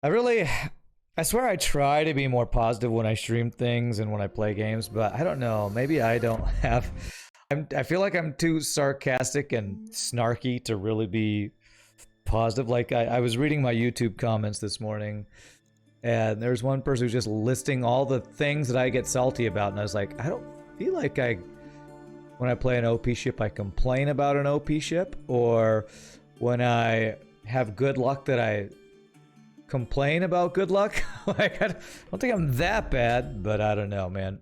I swear I try to be more positive when I stream things and when I play games, but I don't know. Maybe I don't have. I feel like I'm too sarcastic and snarky to really be positive. Like I was reading my YouTube comments this morning, and there's one person who's just listing all the things that I get salty about, and I was like, I don't feel like when I play an OP ship, I complain about an OP ship, or when I have good luck that I complain about good luck. Like, I don't think I'm that bad, but I don't know, man.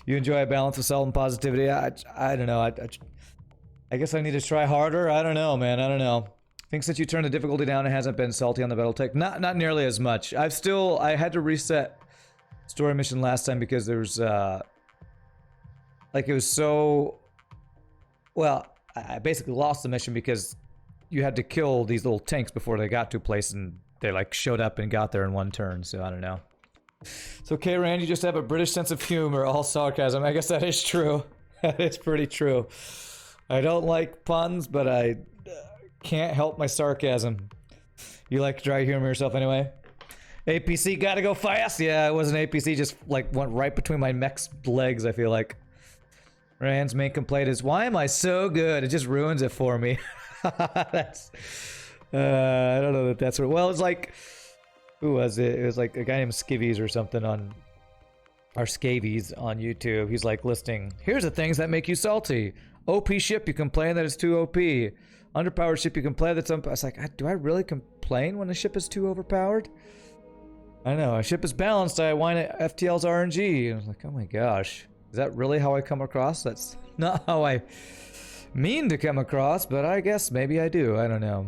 You enjoy a balance of salt and positivity? I don't know. I guess I need to try harder. I don't know, man. I don't know. I think since you turned the difficulty down, it hasn't been salty on the BattleTech. Not nearly as much. I had to reset story mission last time because there's like it was so. Well, I basically lost the mission because you had to kill these little tanks before they got to a place, and they like showed up and got there in one turn, so I don't know. It's okay, Rand, you just have a British sense of humor, all sarcasm. I guess that is true. That is pretty true. I don't like puns, but I can't help my sarcasm. You like dry humor yourself anyway? APC gotta go fast. Yeah, it was an APC, just like went right between my mech's legs, I feel like. Rand's main complaint is, why am I so good? It just ruins it for me. That's... I don't know that that's what. Well, it's like, who was it? It was like a guy named Skivvies or something on, or Scavies on YouTube. He's like listing, here's the things that make you salty. OP ship, you complain that it's too OP. Underpowered ship, you complain that's I was like, do I really complain when a ship is too overpowered? I know, a ship is balanced, I whine at FTL's RNG. I was like, oh my gosh, is that really how I come across? That's not how I mean to come across, but I guess maybe I do. I don't know.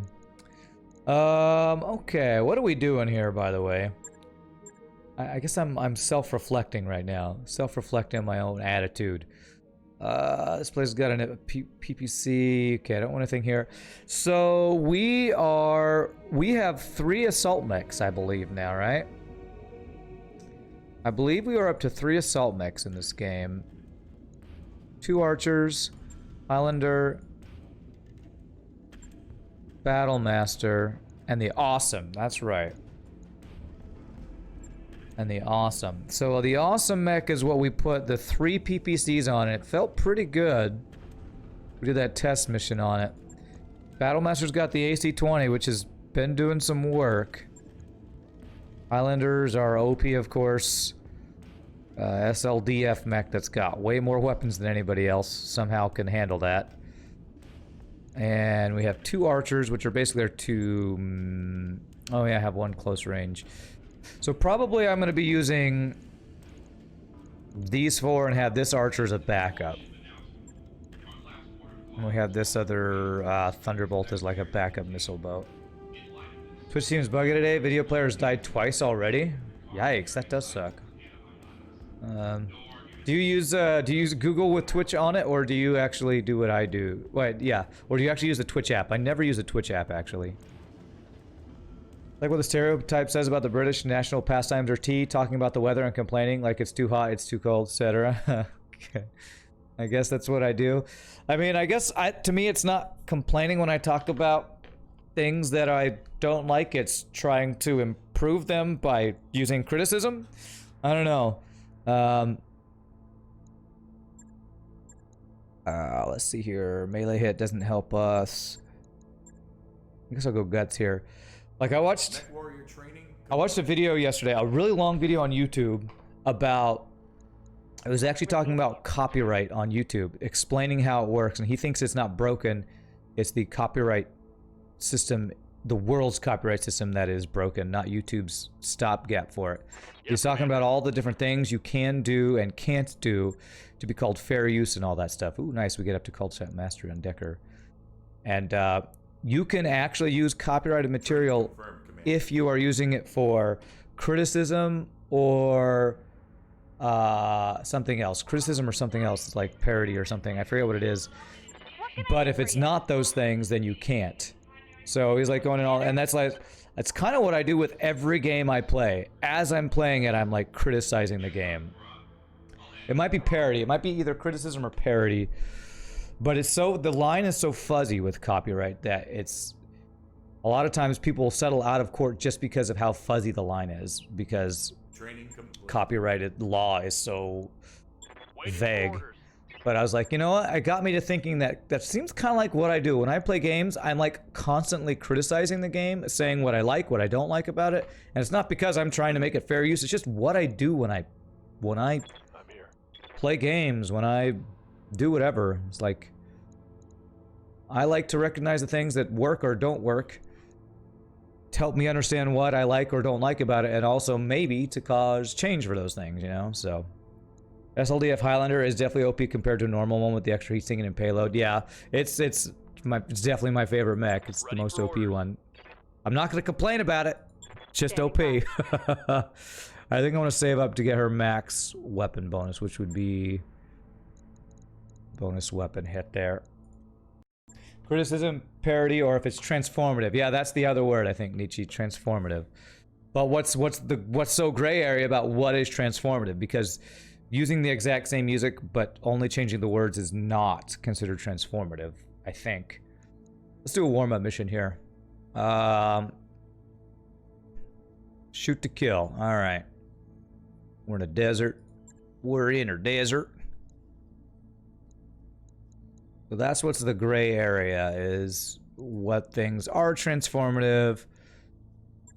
Okay, what are we doing here, by the way? I guess I'm self-reflecting right now. Self-reflecting on my own attitude. This place has got a PPC. Okay, I don't want anything here. So we have 3 assault mechs, I believe now, right? I believe we are up to 3 assault mechs in this game. 2 archers, Highlander, Battlemaster, and the Awesome. That's right. And the Awesome. So the Awesome mech is what we put the 3 PPCs on. It felt pretty good. We did that test mission on it. Battlemaster's got the AC-20, which has been doing some work. Highlanders are OP, of course. SLDF mech that's got way more weapons than anybody else. Somehow can handle that. And we have 2 archers, which are basically our 2... oh yeah, I have 1 close range. So probably I'm going to be using these 4 and have this archer as a backup. And we have this other Thunderbolt as like a backup missile boat. Twitch seems buggy today. Video players died twice already. Yikes, that does suck. Do you use Google with Twitch on it, or do you actually do what I do? Wait, yeah. Or do you actually use the Twitch app? I never use the Twitch app, actually. Like what the stereotype says about the British national pastimes are tea, talking about the weather and complaining like it's too hot, it's too cold, etc. Okay. I guess that's what I do. I mean, I guess to me it's not complaining when I talk about things that I don't like. It's trying to improve them by using criticism. I don't know. Let's see here. Melee hit doesn't help us. I guess I'll go guts here. Like I watched a video yesterday, a really long video on YouTube about, it was actually talking about copyright on YouTube, explaining how it works, and he thinks it's not broken, it's the copyright system, the world's copyright system that is broken, not YouTube's stopgap for it. He's talking about all the different things you can do and can't do to be called fair use and all that stuff. Ooh, nice, we get up to Cult Set Mastery on Decker. And you can actually use copyrighted material if you are using it for criticism or something else. Criticism or something else, like parody or something. I forget what it is. But if it's not those things, then you can't. So he's like going in all, and that's kind of what I do with every game I play. As I'm playing it, I'm like criticizing the game. It might be parody. It might be either criticism or parody. But it's so, the line is so fuzzy with copyright that it's, A lot of times people settle out of court just because of how fuzzy the line is, because copyrighted law is so vague. But I was like, you know what? It got me to thinking that seems kind of like what I do. When I play games, I'm like constantly criticizing the game, saying what I like, what I don't like about it. And it's not because I'm trying to make it fair use. It's just what I do when I play games, when I do whatever. It's like, I like to recognize the things that work or don't work to help me understand what I like or don't like about it, and also maybe to cause change for those things, you know? So SLDF Highlander is definitely OP compared to a normal one with the extra heat sinking and payload. Yeah, it's definitely my favorite mech. It's the most OP one. I'm not going to complain about it. Just OP. I think I want to save up to get her max weapon bonus, which would be bonus weapon hit there. Criticism, parody, or if it's transformative. Yeah, that's the other word, I think, Nietzsche, transformative. But what's so gray area about what is transformative? Because using the exact same music but only changing the words is not considered transformative, I think. Let's do a warm-up mission here. Shoot to kill. All right. We're in a desert. We're in a desert. So that's what's the gray area, is what things are transformative,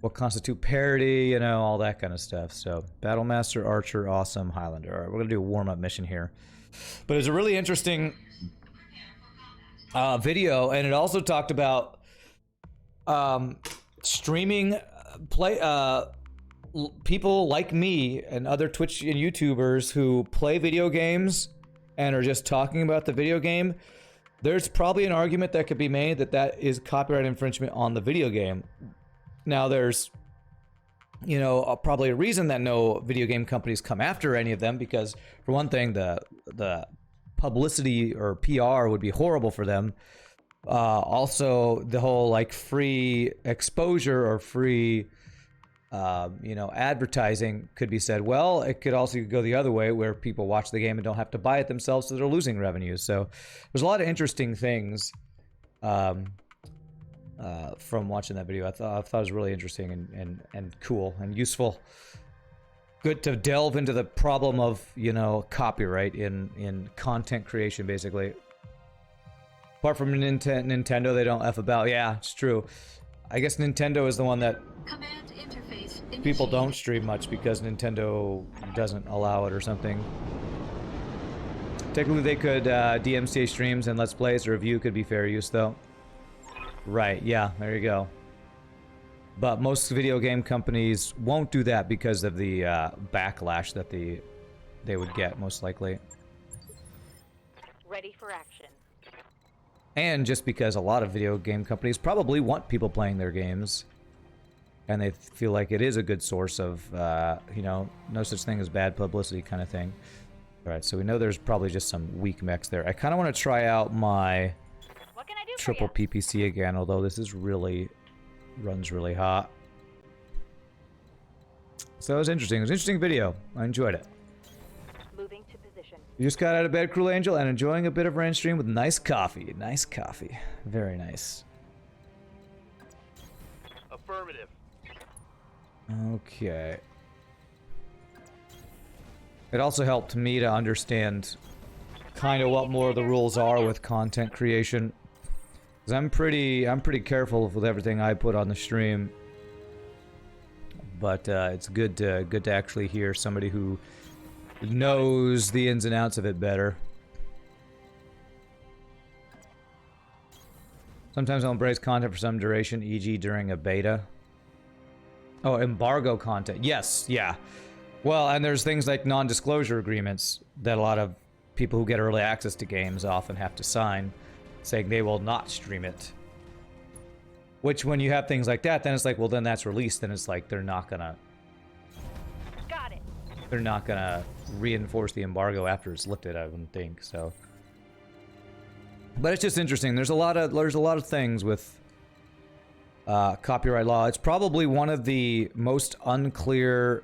what constitute parody, you know, all that kind of stuff. So Battlemaster, Archer, Awesome, Highlander. All right, we're going to do a warm-up mission here. But it's a really interesting video, and it also talked about streaming people like me and other Twitch and YouTubers who play video games and are just talking about the video game. There's probably an argument that could be made that that is copyright infringement on the video game. Now, there's, you know, probably a reason that no video game companies come after any of them, because for one thing, the publicity or PR would be horrible for them. Also, the whole like free exposure or free you know, advertising could be said. Well, it could also go the other way, where people watch the game and don't have to buy it themselves, so they're losing revenue. So there's a lot of interesting things from watching that video. I thought it was really interesting and cool and useful. Good to delve into the problem of, you know, copyright in content creation, basically. Apart from Nintendo, they don't F about. Yeah, it's true. I guess Nintendo is the one that people don't stream much because Nintendo doesn't allow it or something. Technically, they could DMCA streams and Let's Plays or review could be fair use, though. Right, yeah, there you go. But most video game companies won't do that because of the backlash that they would get, most likely. Ready for action. And just because a lot of video game companies probably want people playing their games, and they feel like it is a good source of, you know, no such thing as bad publicity kind of thing. Alright, so we know there's probably just some weak mechs there. I kind of want to try out my triple PPC again, although this is really, runs really hot. So it was interesting. It was an interesting video. I enjoyed it. Moving to position. You just got out of bed, Cruel Angel, and enjoying a bit of rain stream with nice coffee. Nice coffee. Very nice. Affirmative. Okay. It also helped me to understand kind of what more of the rules are with content creation. Because I'm pretty careful with everything I put on the stream. But it's good to actually hear somebody who knows the ins and outs of it better. Sometimes I'll embrace content for some duration, e.g. during a beta. Oh, embargo content. Yes, yeah. Well, and there's things like non-disclosure agreements that a lot of people who get early access to games often have to sign, saying they will not stream it. Which, when you have things like that, then it's like, well, then that's released, then it's like they're not gonna... Got it. They're not gonna reinforce the embargo after it's lifted, I wouldn't think, so... But it's just interesting. There's a lot of things with copyright law. It's probably one of the most unclear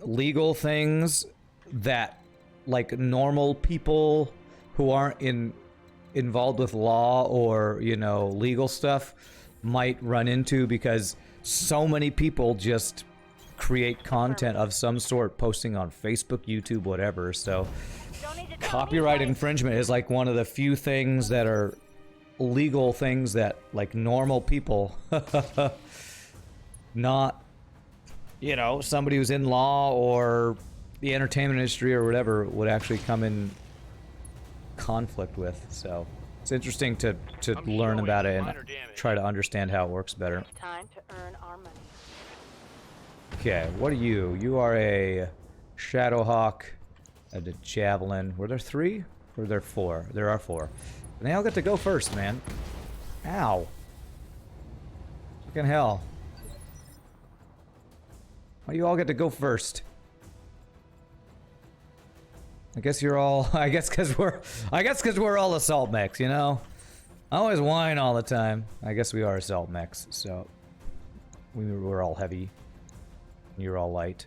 legal things that like normal people who aren't in involved with law or, you know, legal stuff might run into, because so many people just create content of some sort, posting on Facebook, YouTube, whatever. So copyright infringement is like one of the few things that are legal things that like normal people not, you know, somebody who's in law or the entertainment industry or whatever would actually come in conflict with. So it's interesting to learn about it and try to understand how it works better. It's time to earn our money. Okay, what are you? You are a Shadowhawk, a Javelin. Were there 3? Or were there 4? There are 4. And they all get to go first, man. Ow. Fucking hell. Why do you all get to go first? I guess you're all, I guess cause we're all assault mechs, you know? I always whine all the time. I guess we are assault mechs, so we're all heavy. You're all light.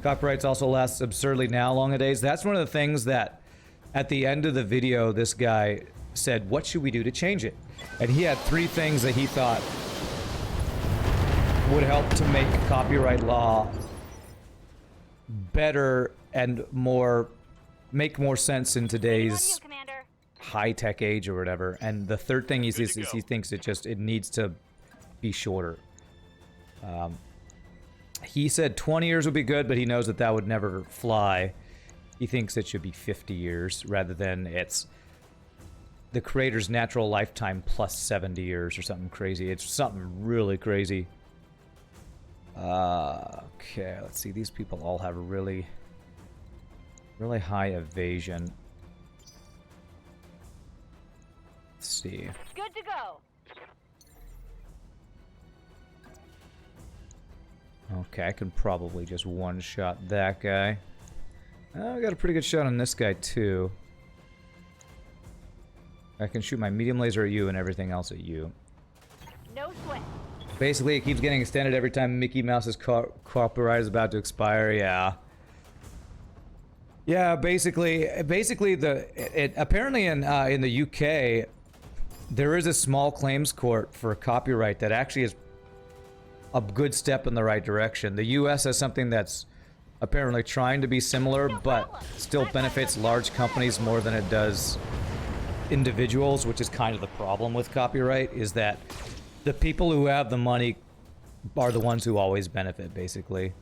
Copyrights also lasts absurdly now nowadays. That's one of the things that at the end of the video this guy said, what should we do to change it? And he had 3 things that he thought would help to make copyright law better and make more sense in today's high-tech age or whatever. And the third thing he thinks it needs to be shorter. He said 20 years would be good, but he knows that would never fly. He thinks it should be 50 years rather than it's the creator's natural lifetime plus 70 years or something crazy. It's something really crazy. Okay, let's see. These people all have really high evasion. Let's see. Good to go. Okay, I can probably just one-shot that guy. I got a pretty good shot on this guy, too. I can shoot my medium laser at you and everything else at you. No sweat. Basically, it keeps getting extended every time Mickey Mouse's copyright is about to expire. Yeah. Yeah, basically, apparently in the UK, there is a small claims court for copyright that actually is a good step in the right direction. The US has something that's apparently trying to be similar, but still benefits large companies more than it does individuals, which is kind of the problem with copyright, is that the people who have the money are the ones who always benefit, basically.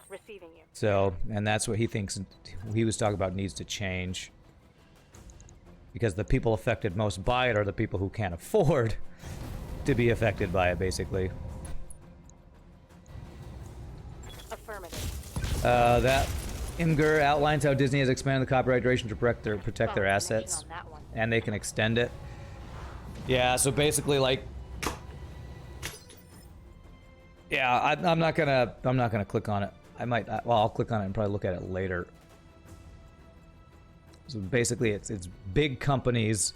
Receiving you. So, and that's what he thinks he was talking about needs to change. Because the people affected most by it are the people who can't afford to be affected by it, basically. Affirmative. That Imgur outlines how Disney has expanded the copyright duration to protect their assets, and they can extend it. Yeah, so basically, like, yeah, I'm not gonna click on it. I might, well, I'll click on it and probably look at it later. So basically, it's big companies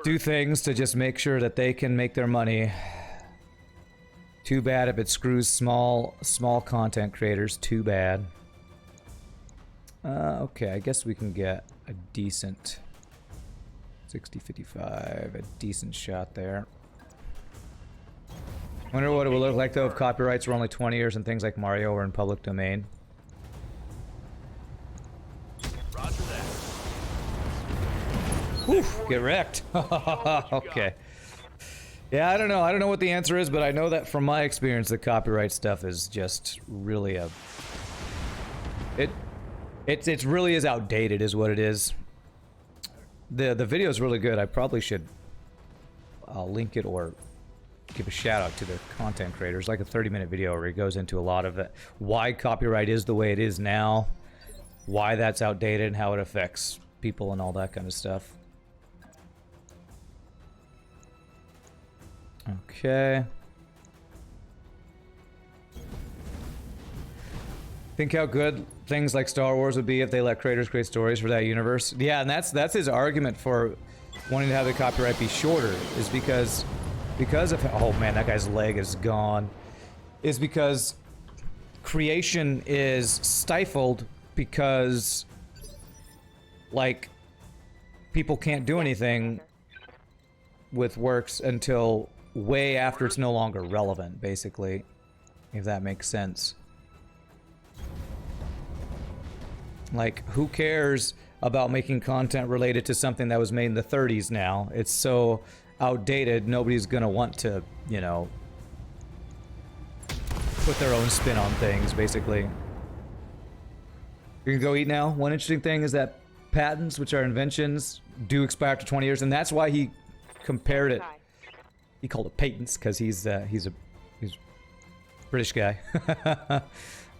do things to just make sure that they can make their money. Too bad if it screws small content creators. Too bad. Okay, I guess we can get a decent 60-55, a decent shot there. Wonder what it would look like though if copyrights were only 20 years and things like Mario were in public domain. Roger that. Whew, get wrecked. Okay. Yeah, I don't know. I don't know what the answer is, but I know that from my experience, the copyright stuff is just really it really is outdated, is what it is. The video is really good. I probably should link it or give a shout out to the content creators, like a 30-minute video where he goes into a lot of it, why copyright is the way it is now, why that's outdated, and how it affects people and all that kind of stuff. Okay. Think how good things like Star Wars would be if they let creators create stories for that universe. Yeah, and that's his argument for wanting to have the copyright be shorter, is because of, oh man, that guy's leg is gone, is because creation is stifled because, like, people can't do anything with works until way after it's no longer relevant, basically, if that makes sense. Like, who cares about making content related to something that was made in the 30s now? It's so outdated, nobody's gonna want to, you know, put their own spin on things, basically. You can go eat now. One interesting thing is that patents, which are inventions, do expire after 20 years, and that's why he compared it. He called it patents because he's a British guy.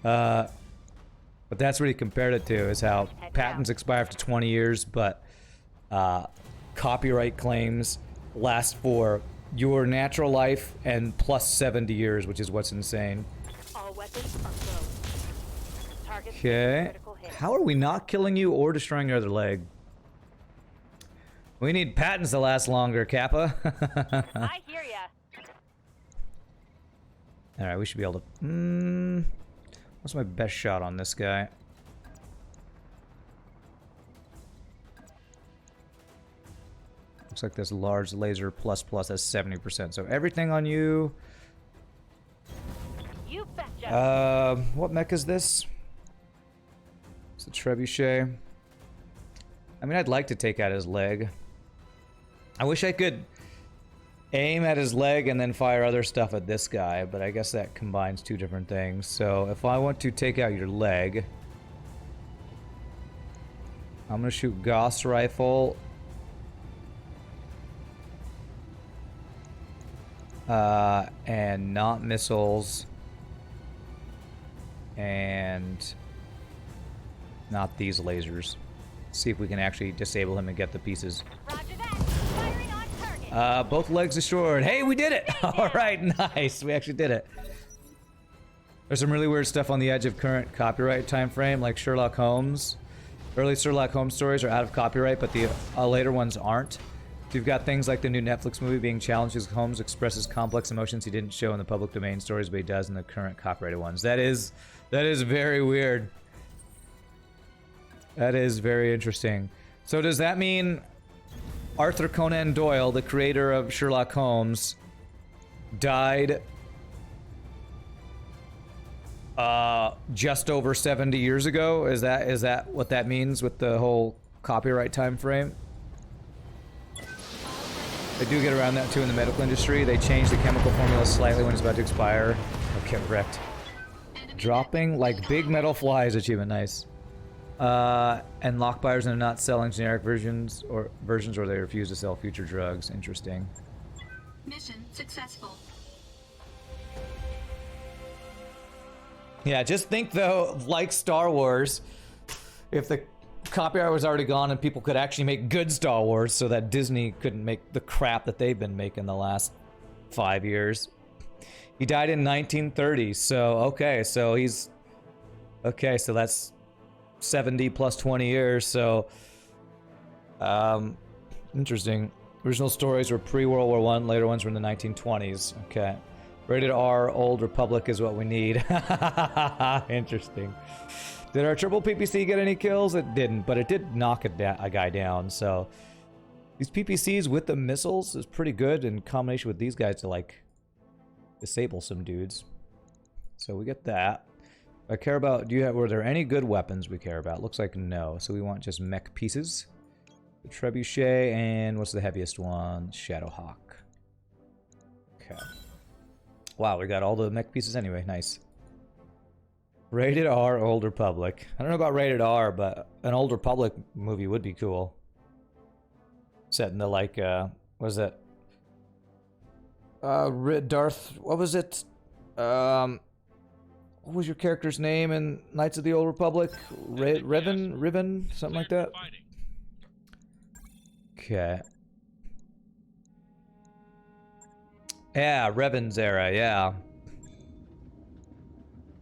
But that's what he compared it to, is how patents expire after 20 years, but copyright claims last for your natural life and plus 70 years, which is what's insane. All weapons are closed. Target Okay. critical hit. How are we not killing you or destroying your other leg? We need patents to last longer, Kappa. I hear ya. Alright, we should be able to... what's my best shot on this guy? Looks like this large laser plus has 70%. So everything on you... You betcha. What mech is this? It's a trebuchet. I mean, I'd like to take out his leg. I wish I could aim at his leg and then fire other stuff at this guy, but I guess that combines two different things. So if I want to take out your leg, I'm gonna shoot Gauss rifle. And not missiles. And not these lasers. See if we can actually disable him and get the pieces. Roger that. Firing on target. Both legs destroyed. Hey, we did it! Alright, nice. We actually did it. There's some really weird stuff on the edge of current copyright time frame, like Sherlock Holmes. Early Sherlock Holmes stories are out of copyright, but the later ones aren't. So you've got things like the new Netflix movie being challenged as Holmes expresses complex emotions he didn't show in the public domain stories, but he does in the current copyrighted ones. That is very weird. That is very interesting. So does that mean Arthur Conan Doyle, the creator of Sherlock Holmes, died just over 70 years ago? Is that what that means with the whole copyright time frame? They do get around that too in the medical industry. They change the chemical formula slightly when it's about to expire. Okay, wrecked. Dropping like big metal flies achievement, nice. And lock buyers are not selling generic versions or they refuse to sell future drugs. Interesting. Mission successful. Yeah, just think though, like Star Wars, if the copyright was already gone and people could actually make good Star Wars so that Disney couldn't make the crap that they've been making the last 5 years. He died in 1930, so okay, so he's... Okay, so that's 70 plus 20 years, so... Interesting. Original stories were pre-World War I, later ones were in the 1920s. Okay. Rated R, Old Republic is what we need. Interesting. Did our triple PPC get any kills? It didn't, but it did knock a guy down, so... These PPCs with the missiles is pretty good in combination with these guys to, like, disable some dudes. So we get that. I care about... were there any good weapons we care about? Looks like no. So we want just mech pieces. The trebuchet, and what's the heaviest one? Shadowhawk. Okay. Wow, we got all the mech pieces anyway. Nice. Rated R, Old Republic. I don't know about Rated R, but an Old Republic movie would be cool. Set in the, like, what was it? Darth... What was it? What was your character's name in Knights of the Old Republic? Riven? Something like that? Okay. Yeah, Revan's era, yeah.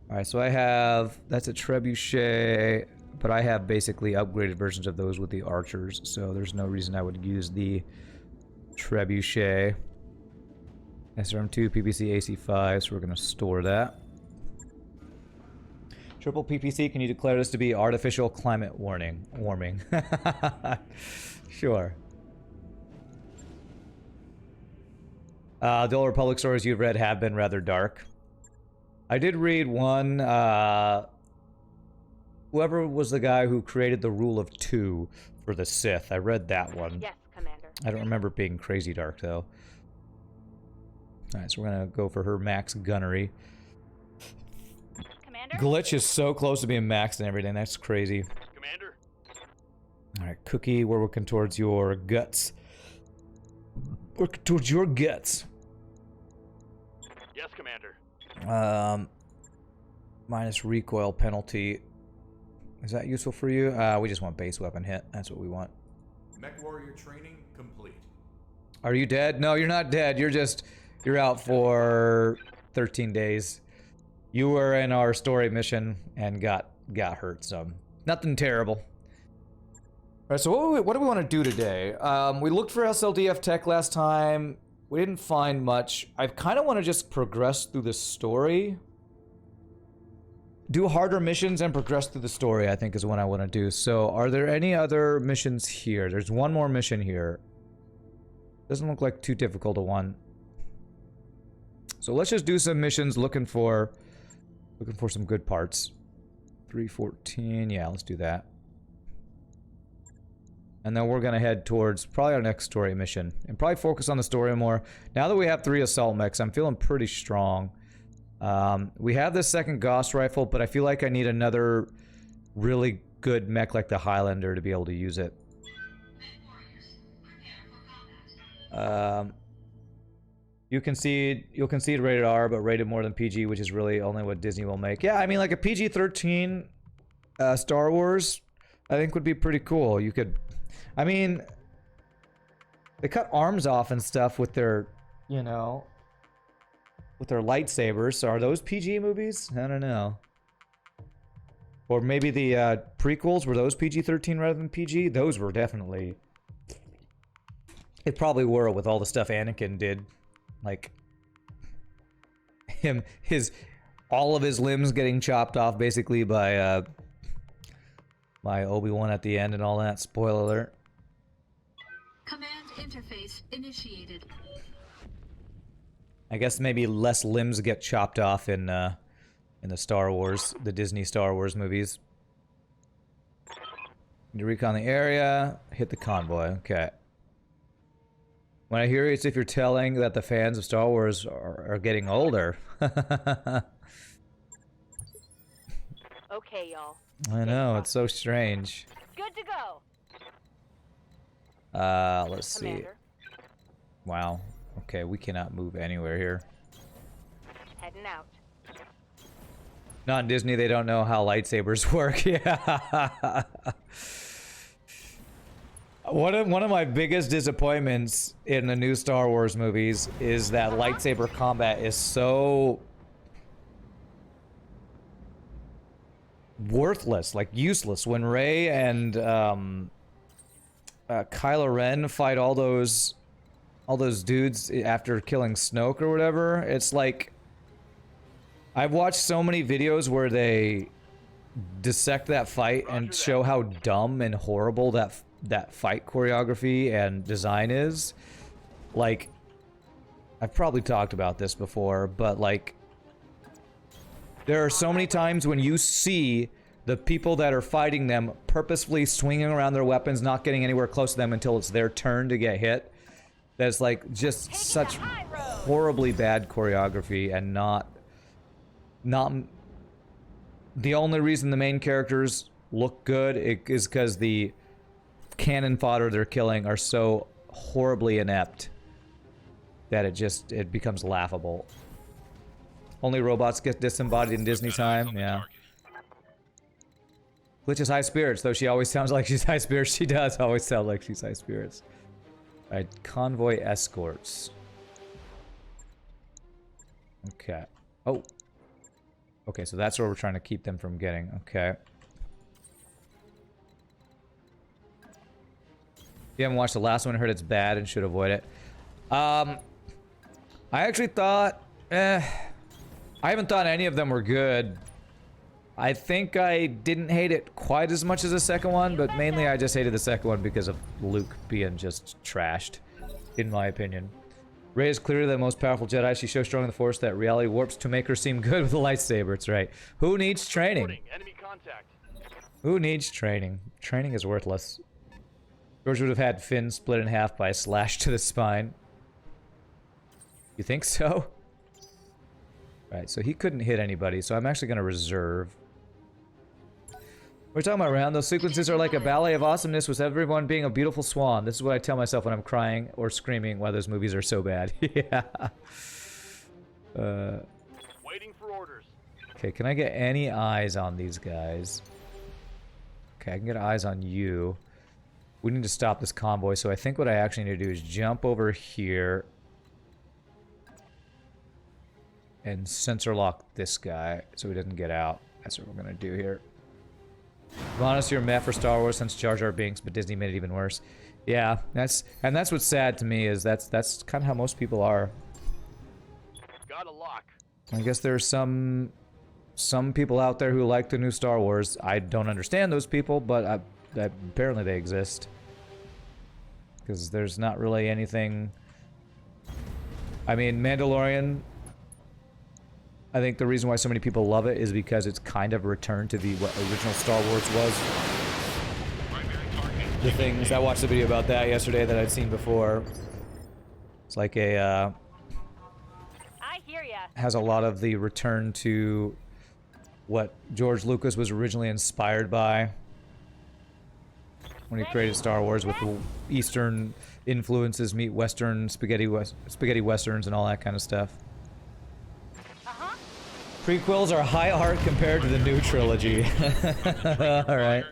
Alright, so I have... That's a trebuchet, but I have basically upgraded versions of those with the archers, so there's no reason I would use the trebuchet. SRM2, PPC, AC5, so we're going to store that. Triple PPC, can you declare this to be artificial climate warming? Sure. The Old Republic stories you've read have been rather dark. I did read one, whoever was the guy who created the rule of 2 for the Sith. I read that one. Yes, Commander. I don't remember it being crazy dark, though. Alright, so we're gonna go for her max gunnery. Commander? Glitch is so close to being maxed and everything. That's crazy. Commander. Alright, Cookie, we're working towards your guts. Working towards your guts. Yes, Commander. Minus recoil penalty. Is that useful for you? We just want base weapon hit. That's what we want. Mech warrior training complete. Are you dead? No, you're not dead. You're out for 13 days. You were in our story mission and got hurt, so nothing terrible. Alright, so what do we want to do today? We looked for SLDF tech last time. We didn't find much. I kind of want to just progress through the story. Do harder missions and progress through the story, I think is what I want to do. So, are there any other missions here? There's one more mission here. Doesn't look like too difficult a one. So let's just do some missions looking for some good parts. 314, yeah, let's do that. And then we're gonna head towards probably our next story mission and probably focus on the story more. Now that we have 3 assault mechs, I'm feeling pretty strong. We have this second Gauss rifle, but I feel like I need another really good mech like the Highlander to be able to use it. You'll concede rated R, but rated more than PG, which is really only what Disney will make. Yeah, I mean, like a PG-13 Star Wars, I think would be pretty cool. You could, I mean, they cut arms off and stuff with their, you know, with their lightsabers. So are those PG movies? I don't know. Or maybe the prequels, were those PG-13 rather than PG? Those were definitely. It probably were with all the stuff Anakin did. Like all of his limbs getting chopped off basically by Obi-Wan at the end and all that. Spoiler alert. Command interface initiated. I guess maybe less limbs get chopped off in the Star Wars, the Disney Star Wars movies. You recon the area, hit the convoy. Okay. When I hear it's if you're telling that the fans of Star Wars are getting older. Okay, y'all. I know, it's so strange. Good to go. Let's see. Commander. Wow. Okay, we cannot move anywhere here. Heading out. Not in Disney, they don't know how lightsabers work. Yeah. One of my biggest disappointments in the new Star Wars movies is that lightsaber combat is so worthless, like useless. When Rey and Kylo Ren fight all those dudes after killing Snoke or whatever, it's like I've watched so many videos where they dissect that fight and show how dumb and horrible that fight choreography and design is. Like, I've probably talked about this before, but like, there are so many times when you see the people that are fighting them purposefully swinging around their weapons, not getting anywhere close to them until it's their turn to get hit. That's like just such horribly bad choreography and not the only reason the main characters look good is because the cannon fodder they're killing are so horribly inept that it becomes laughable. Only robots get disembodied in Disney time, yeah. Glitch is high spirits, though she always sounds like she's high spirits. She does always sound like she's high spirits. Alright, convoy escorts. Okay. Oh. Okay, so that's where we're trying to keep them from getting. Okay. If you haven't watched the last one, I heard it's bad and should avoid it. I actually thought, I haven't thought any of them were good. I think I didn't hate it quite as much as the second one, but mainly I just hated the second one because of Luke being just trashed, in my opinion. Rey is clearly the most powerful Jedi. She's so strong in the Force that reality warps to make her seem good with a lightsaber. It's right. Who needs training? Reporting enemy contact. Who needs training? Training is worthless. George would have had Finn split in half by a slash to the spine. You think so? Right, so he couldn't hit anybody, so I'm actually going to reserve. We're talking about around. Those sequences are like a ballet of awesomeness with everyone being a beautiful swan. This is what I tell myself when I'm crying or screaming why those movies are so bad. Yeah. Waiting for orders. Okay, can I get any eyes on these guys? Okay, I can get eyes on you. We need to stop this convoy, so I think what I actually need to do is jump over here and sensor lock this guy so he doesn't get out. That's what we're gonna do here. I'm honest, you're meh for Star Wars since Jar Jar Binks, but Disney made it even worse. Yeah, that's what's sad to me is that's kind of how most people are. Got a lock. I guess there's some people out there who like the new Star Wars. I don't understand those people, but apparently they exist. Because there's not really anything. I mean, Mandalorian. I think the reason why so many people love it is because it's kind of a return to what original Star Wars was. The things I watched a video about that yesterday that I'd seen before. It's like a I hear ya. has a lot of the return to what George Lucas was originally inspired by when he created Star Wars, with the Eastern influences meet Western spaghetti westerns and all that kind of stuff. Prequels are high art compared to the new trilogy. Alright.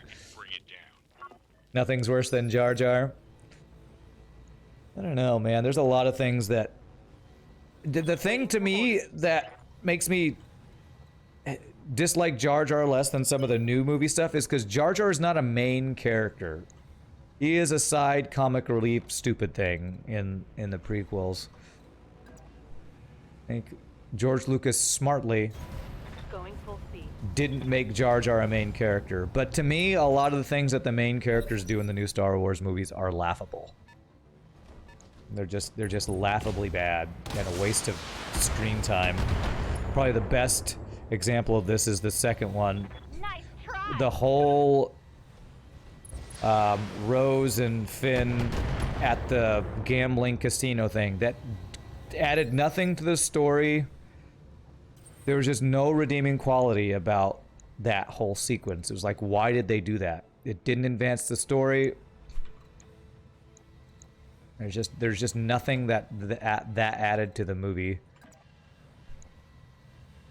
Nothing's worse than Jar Jar. I don't know, man. There's a lot of things that... The thing to me that makes me dislike Jar Jar less than some of the new movie stuff is because Jar Jar is not a main character. He is a side comic relief stupid thing in the prequels. I think George Lucas smartly Going full speed. didn't make Jar Jar a main character. But to me, a lot of the things that the main characters do in the new Star Wars movies are laughable. They're just laughably bad and a waste of screen time. Probably the best example of this is the second one. Nice try. The whole Rose and Finn at the gambling casino thing that added nothing to the story. There was just no redeeming quality about that whole sequence. It was like, why did they do that? It didn't advance the story. There's just nothing that added to the movie.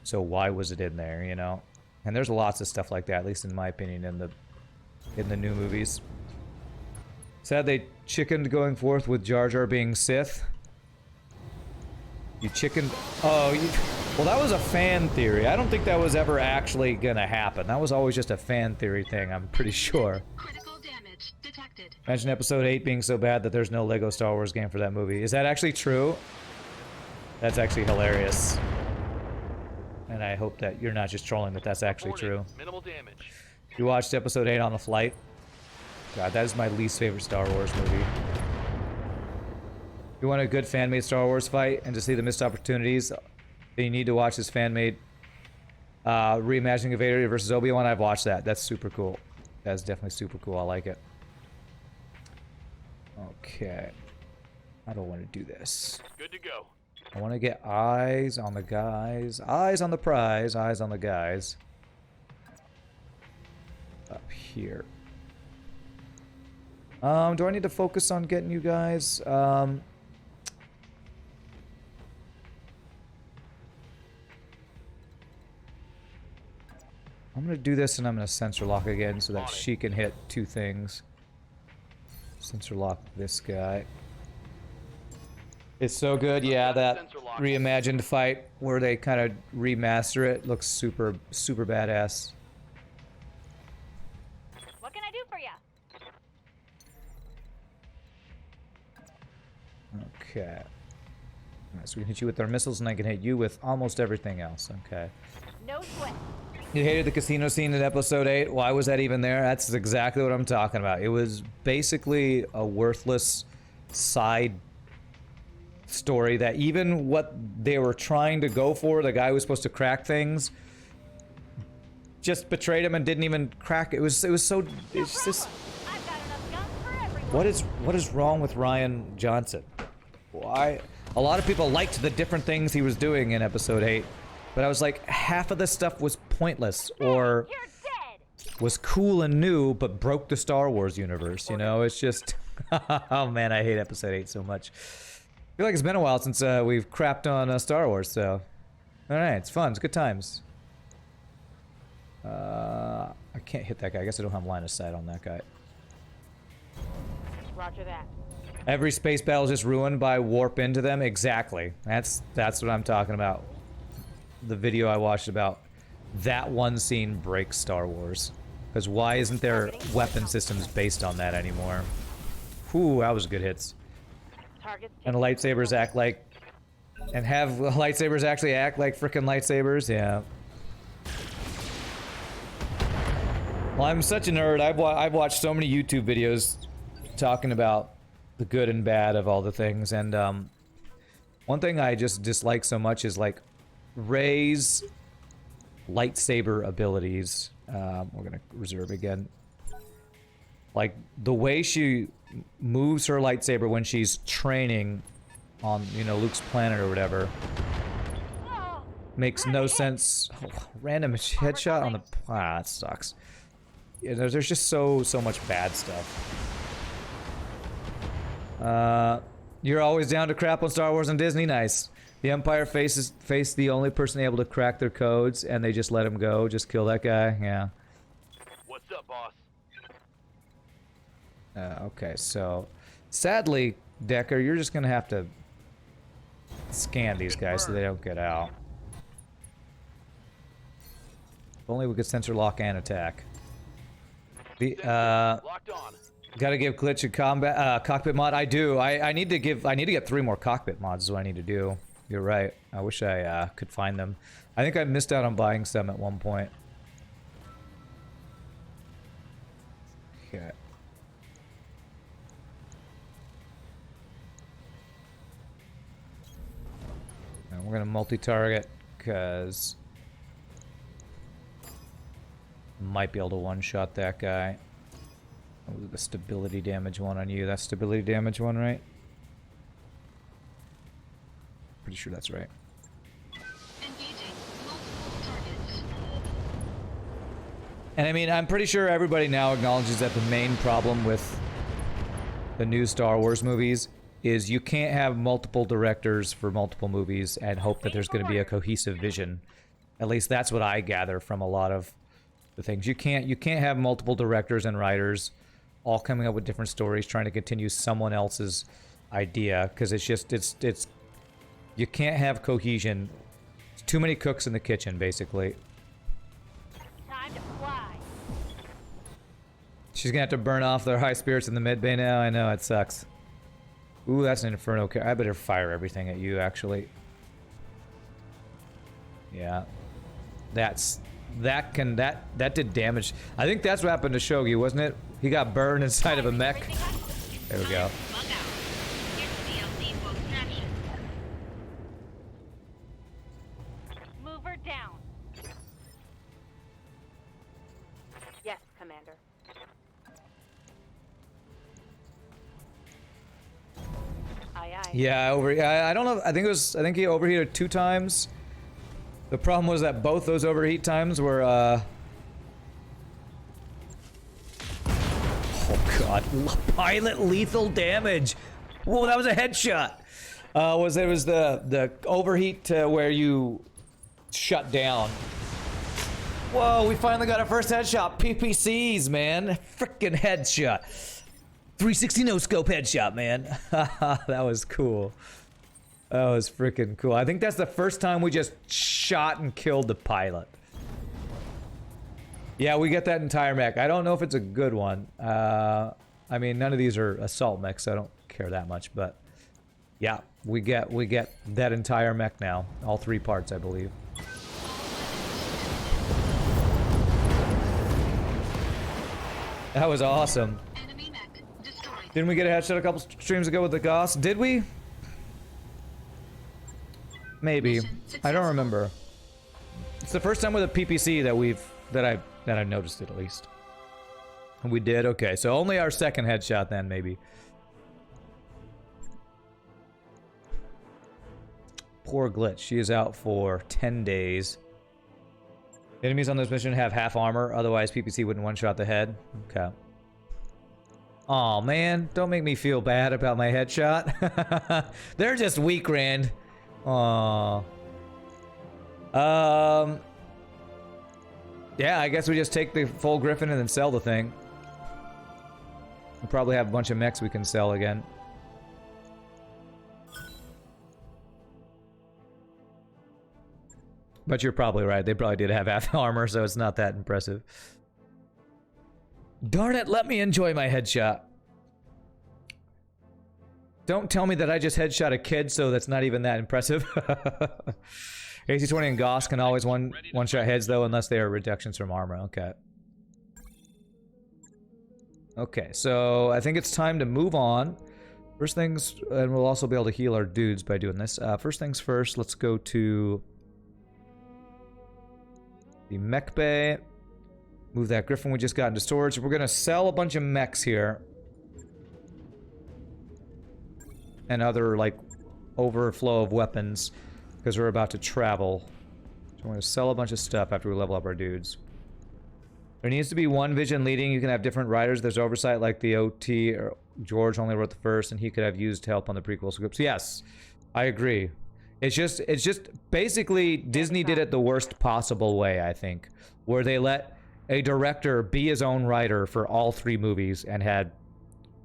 So why was it in there, you know? And there's lots of stuff like that, at least in my opinion, in the new movies. Sad they chickened going forth with Jar Jar being Sith. You chickened. Oh, well, that was a fan theory. I don't think that was ever actually gonna happen. That was always just a fan theory thing, I'm pretty sure. Critical damage detected. Imagine episode 8 being so bad that there's no Lego Star Wars game for that movie. Is that actually true? That's actually hilarious. And I hope that you're not just trolling, that that's actually true. Minimal damage. You watched episode 8 on the flight? God, that is my least favorite Star Wars movie. You want a good fan-made Star Wars fight and to see the missed opportunities, then you need to watch this fan-made reimagining of Vader versus Obi-Wan. I've watched that. That's super cool. That's definitely super cool. I like it. Okay. I don't want to do this. Good to go. I want to get eyes on the guys. Eyes on the prize. Eyes on the guys. Up here. Do I need to focus on getting you guys? I'm gonna do this and I'm gonna sensor lock again so that she can hit two things. Sensor lock this guy. It's so good, yeah, that reimagined fight where they kind of remaster it looks super, super badass. What can I do for ya? Okay. Alright, so we can hit you with our missiles and I can hit you with almost everything else, okay. No sweat. You hated the casino scene in episode 8. Why was that even there? That's exactly what I'm talking about. It was basically a worthless side story that even what they were trying to go for, the guy who was supposed to crack things, just betrayed him and didn't even crack it. It was so, it's just, I've got enough guns for everyone. what is wrong with Ryan Johnson? Why? A lot of people liked the different things he was doing in episode 8, but I was like, half of the stuff was pointless or You're dead. was cool and new but broke the Star Wars universe, you know? It's just oh man, I hate episode 8 so much. I feel like it's been a while since we've crapped on Star Wars, so alright, it's fun, it's good times. I can't hit that guy. I guess I don't have line of sight on that guy. Roger that. Every space battle is just ruined by warp into them. Exactly. That's what I'm talking about. The video I watched about that one scene breaks Star Wars. Because why isn't there weapon systems based on that anymore? Whew, that was good hits. Targets. And lightsabers act like... And have lightsabers actually act like frickin' lightsabers? Yeah. Well, I'm such a nerd. I've watched so many YouTube videos talking about the good and bad of all the things, and one thing I just dislike so much is like Rey's lightsaber abilities. We're gonna reserve again. Like the way she moves her lightsaber when she's training on, you know, Luke's planet or whatever, makes no sense. Oh, random headshot on the that sucks. Yeah, there's just so much bad stuff. You're always down to crap on Star Wars and Disney. Nice. The Empire faced the only person able to crack their codes, and they just let him go. Just kill that guy. Yeah. What's up, boss? Okay, so sadly, Decker, you're just gonna have to scan these guys so they don't get out. If only we could sensor lock and attack. The Locked on. gotta give Glitch a combat cockpit mod. I do. I need to get 3 more cockpit mods. Is what I need to do. You're right. I wish I could find them. I think I missed out on buying some at one point. Okay. And we're gonna multi-target because might be able to one-shot that guy. Oh, the stability damage one on you. That's stability damage one, right? Pretty sure that's right. Engaging multiple targets. And I mean, I'm pretty sure everybody now acknowledges that the main problem with the new Star Wars movies is you can't have multiple directors for multiple movies and hope that there's going to be a cohesive vision. At least that's what I gather from a lot of the things. You can't have multiple directors and writers all coming up with different stories trying to continue someone else's idea, because it's you can't have cohesion. It's too many cooks in the kitchen, basically. Time to fly. She's gonna have to burn off their high spirits in the mid bay now. I know, it sucks. Ooh, that's an inferno. I better fire everything at you, actually. Yeah. That did damage. I think that's what happened to Shogi, wasn't it? He got burned inside of a mech. There we go. Bug out. Here's the DLC for extraction. Move her down. Yes, Commander. Aye, aye. Yeah, I don't know. I think he overheated 2 times. The problem was that both those overheat times were oh god, pilot lethal damage. Whoa, that was a headshot. It was the overheat to where you shut down. Whoa, we finally got our first headshot. PPCs, man. Frickin' headshot. 360 no scope headshot, man. That was cool. That was freaking cool. I think that's the first time we just shot and killed the pilot. Yeah, we get that entire mech. I don't know if it's a good one. I mean, none of these are assault mechs, so I don't care that much, but yeah, we get that entire mech now. All 3 parts, I believe. That was awesome. Enemy mech destroyed. Didn't we get a headshot a couple streams ago with the Goss? Did we? Maybe. I don't remember. It's the first time with a PPC that I've noticed it at least. We did? Okay, so only our second headshot then, maybe. Poor Glitch. She is out for 10 days. Enemies on this mission have half armor, otherwise PPC wouldn't one-shot the head. Okay. Aw, man. Don't make me feel bad about my headshot. They're just weak, Rand. Aw. Yeah, I guess we just take the full Griffin and then sell the thing. We'll probably have a bunch of mechs we can sell again. But you're probably right. They probably did have half armor, so it's not that impressive. Darn it, let me enjoy my headshot. Don't tell me that I just headshot a kid, so that's not even that impressive. AC-20 and Goss can always one-shot heads, though, unless they are reductions from armor. Okay. Okay, so I think it's time to move on. First things, and we'll also be able to heal our dudes by doing this. First things first, let's go to the mech bay. Move that Griffin we just got into storage. We're gonna sell a bunch of mechs here. And other, like, overflow of weapons. Because we're about to travel. So we're gonna sell a bunch of stuff after we level up our dudes. There needs to be one vision leading. You can have different writers. There's oversight like the OT, or George only wrote the first, and he could have used help on the prequel scripts. Yes, I agree. It's just basically Disney did it the worst possible way, I think, where they let a director be his own writer for all 3 movies and had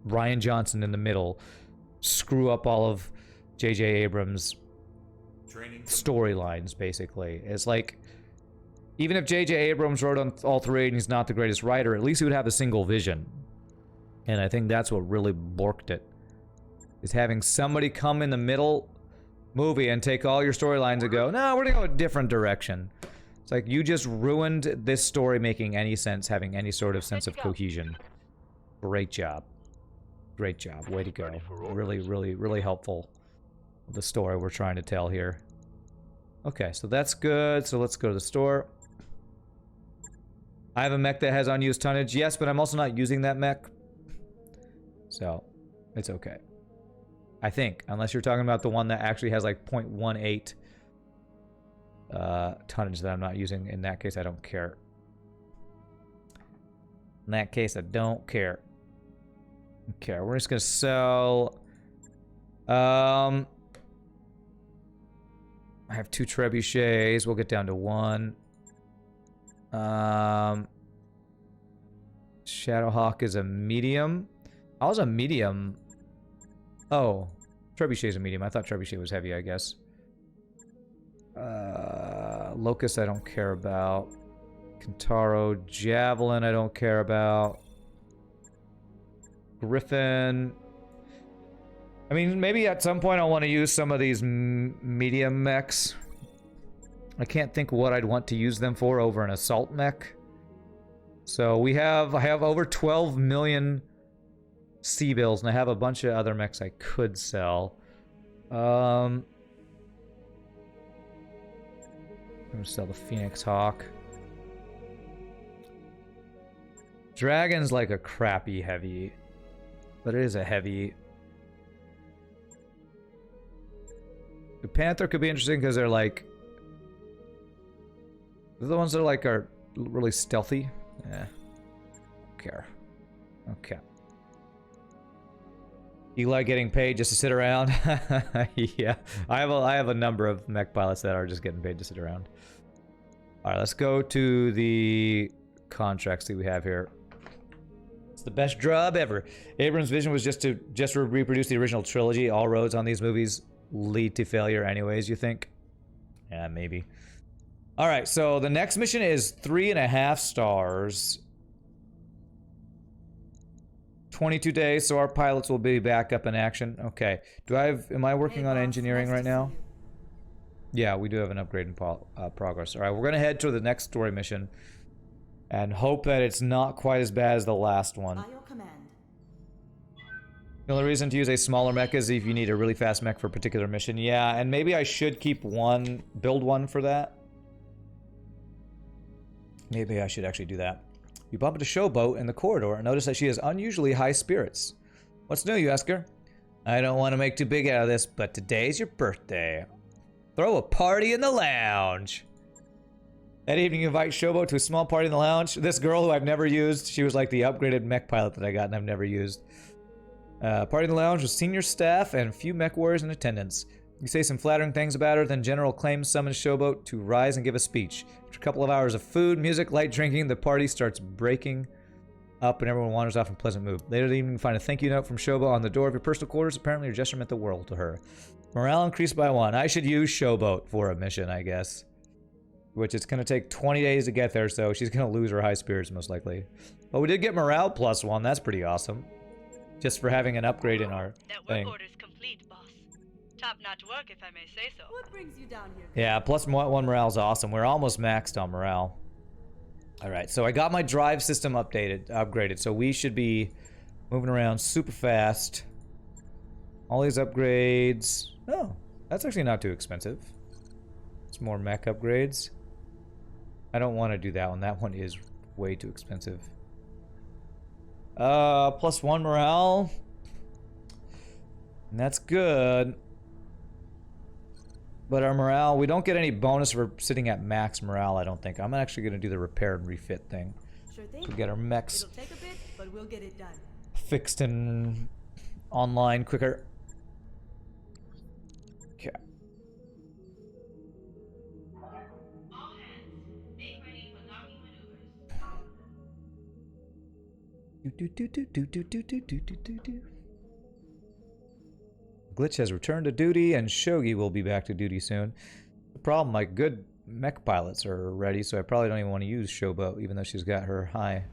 Rian Johnson in the middle screw up all of J.J. Abrams' storylines, basically. It's like, even if J.J. Abrams wrote on all 3 and he's not the greatest writer, at least he would have a single vision. And I think that's what really borked it. Is having somebody come in the middle movie and take all your storylines and go, no, we're gonna go a different direction. It's like, you just ruined this story making any sense, having any sort of sense of cohesion. Great job. Great job. Way to go. Really, really, really helpful. The story we're trying to tell here. Okay, so that's good. So let's go to the store. I have a mech that has unused tonnage. Yes, but I'm also not using that mech. So, it's okay. I think. Unless you're talking about the one that actually has like 0.18 tonnage that I'm not using. In that case, I don't care. In that case, I don't care. Okay, we're just gonna sell... I have 2 trebuchets. We'll get down to 1. Shadowhawk is a medium. I was a medium. Oh, trebuchet is a medium. I thought trebuchet was heavy, I guess. Locust I don't care about. Kintaro, Javelin I don't care about. Griffin. I mean, maybe at some point I want to use some of these medium mechs. I can't think what I'd want to use them for over an assault mech. So I have over 12 million C-bills, and I have a bunch of other mechs I could sell. I'm gonna sell the Phoenix Hawk. Dragon's like a crappy heavy, but it is a heavy. The Panther could be interesting because they're like... They're the ones that are really stealthy. Don't care. Okay. Eli getting paid just to sit around? Yeah. I have a number of mech pilots that are just getting paid to sit around. Alright, let's go to the contracts that we have here. It's the best job ever. Abrams' vision was just to reproduce the original trilogy. All roads on these movies lead to failure anyways, you think? Yeah, maybe. Alright, so the next mission is 3.5 stars. 22 days, so our pilots will be back up in action. Okay. Am I working on engineering right now? Yeah, we do have an upgrade in progress. Alright, we're gonna head to the next story mission. And hope that it's not quite as bad as the last one. By your command. The only reason to use a smaller mech is if you need a really fast mech for a particular mission. Yeah, and maybe I should keep one, build one for that. Maybe I should actually do that. You bump into Showboat in the corridor and notice that she has unusually high spirits. What's new, you ask her? I don't want to make too big out of this, but today's your birthday. Throw a party in the lounge. That evening, you invite Showboat to a small party in the lounge. This girl who I've never used, she was like the upgraded mech pilot that I got and I've never used. Party in the lounge with senior staff and a few mech warriors in attendance. You say some flattering things about her, then General Claims summons Showboat to rise and give a speech. After a couple of hours of food, music, light drinking, the party starts breaking up and everyone wanders off in a pleasant mood. Later that evening, you find a thank you note from Showboat on the door of your personal quarters. Apparently, your gesture meant the world to her. Morale increased by 1. I should use Showboat for a mission, I guess. Which it's going to take 20 days to get there, so she's going to lose her high spirits most likely. But we did get morale plus 1. That's pretty awesome. Just for having an upgrade in our That thing. work order's complete, boss. Top-notch work, if I may say so. What brings you down here? Yeah, plus 1 morale is awesome. We're almost maxed on morale. Alright, so I got my drive system upgraded, so we should be moving around super fast. All these upgrades... Oh, that's actually not too expensive. It's more mech upgrades. I don't want to do that one. That one is way too expensive. Plus 1 morale. And that's good. But our morale, we don't get any bonus for sitting at max morale, I don't think. I'm actually going to do the repair and refit thing. Sure thing. To get our mechs It'll take a bit, but we'll get it done. fixed and online quicker. Okay. All hands, make ready for docking maneuvers. Glitch has returned to duty, and Shogi will be back to duty soon. The problem, my good mech pilots are ready, so I probably don't even want to use Showboat, even though she's got her high.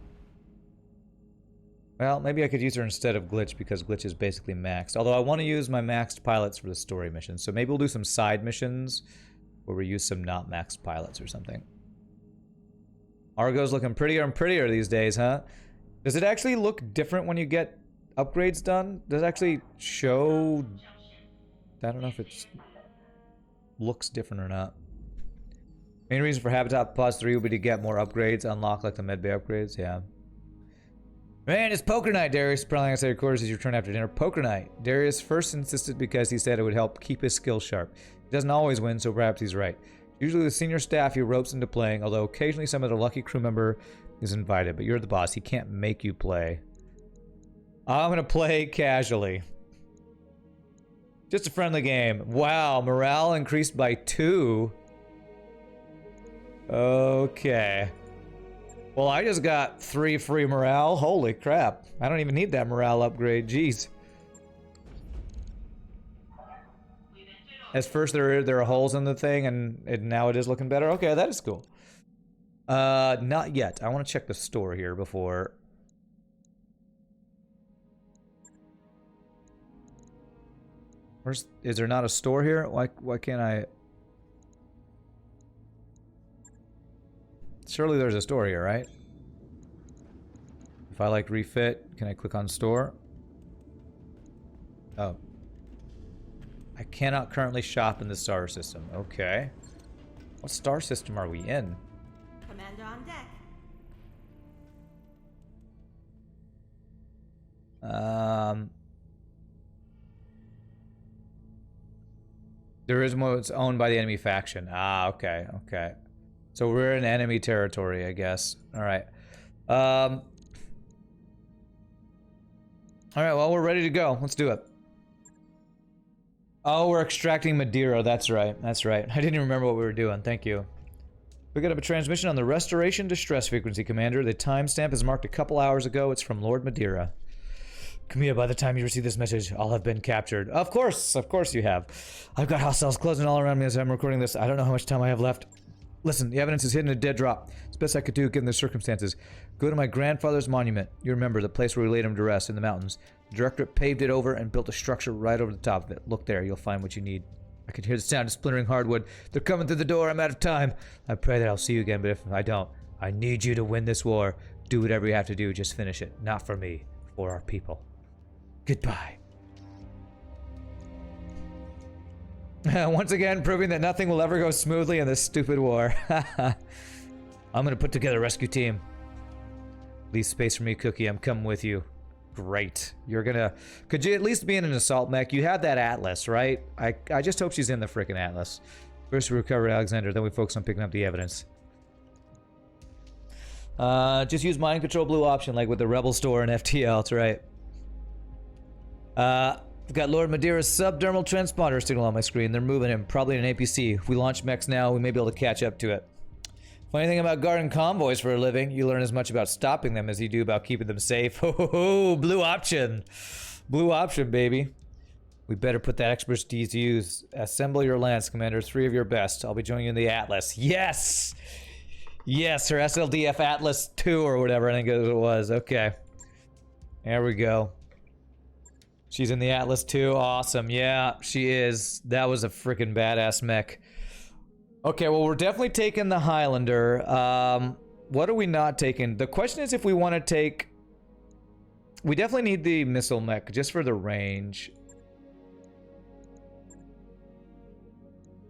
Well, maybe I could use her instead of Glitch, because Glitch is basically maxed. Although I want to use my maxed pilots for the story missions, so maybe we'll do some side missions where we use some not maxed pilots or something. Argo's looking prettier and prettier these days, huh? Does it actually look different when you get upgrades done? Does it actually show... I don't know if it looks different or not. Main reason for Habitat Pause 3 would be to get more upgrades, unlock like the medbay upgrades, yeah. Man, it's poker night, Darius. Probably outside your quarters as you return after dinner. Poker night. Darius first insisted because he said it would help keep his skills sharp. He doesn't always win, so perhaps he's right. Usually the senior staff he ropes into playing, although occasionally some other lucky crew member is invited. But you're the boss. He can't make you play. I'm going to play casually. Just a friendly game. Wow, morale increased by 2. Okay. Well, I just got 3 free morale. Holy crap. I don't even need that morale upgrade. Jeez. At first there are holes in the thing, and now it is looking better. Okay, that is cool. Not yet. I want to check the store here before... Is there not a store here? Why can't I... Surely there's a store here, right? If I like refit, can I click on store? Oh. I cannot currently shop in the star system. Okay. What star system are we in? Commander on deck. There is one that's owned by the enemy faction. Ah, okay, okay. So we're in enemy territory, I guess. Alright. Alright, well, we're ready to go. Let's do it. Oh, we're extracting Madeira. That's right. That's right. I didn't even remember what we were doing. Thank you. We got up a transmission on the Restoration Distress Frequency, Commander. The timestamp is marked a couple hours ago. It's from Lord Madeira. Camilla, by the time you receive this message, I'll have been captured. Of course you have. I've got hostiles closing all around me as I'm recording this. I don't know how much time I have left. Listen, the evidence is hidden in a dead drop. It's best I could do given the circumstances. Go to my grandfather's monument. You remember, the place where we laid him to rest in the mountains. The directorate paved it over and built a structure right over the top of it. Look there, you'll find what you need. I can hear the sound of splintering hardwood. They're coming through the door. I'm out of time. I pray that I'll see you again, but if I don't, I need you to win this war. Do whatever you have to do, just finish it. Not for me, for our people. Goodbye. Once again, proving that nothing will ever go smoothly in this stupid war. I'm gonna put together a rescue team. Leave space for me, Cookie. I'm coming with you. Great. You're gonna... Could you at least be in an assault mech? You have that Atlas, right? I just hope she's in the frickin' Atlas. First we recover Alexander, then we focus on picking up the evidence. Just use mind control blue option like with the Rebel store and FTL, that's right. I've got Lord Madeira's subdermal transponder signal on my screen. They're moving him, probably in an APC. If we launch mechs now, we may be able to catch up to it. Funny thing about guarding convoys for a living, you learn as much about stopping them as you do about keeping them safe. Ho ho ho, blue option. Blue option, baby. We better put that expertise to use. Assemble your lance, Commander. 3 of your best. I'll be joining you in the Atlas. Yes! Yes, her SLDF Atlas 2 or whatever I think it was. Okay. There we go. She's in the Atlas 2. Awesome. Yeah, she is. That was a freaking badass mech. Okay, well, we're definitely taking the Highlander. What are we not taking? The question is if we want to take... We definitely need the missile mech just for the range.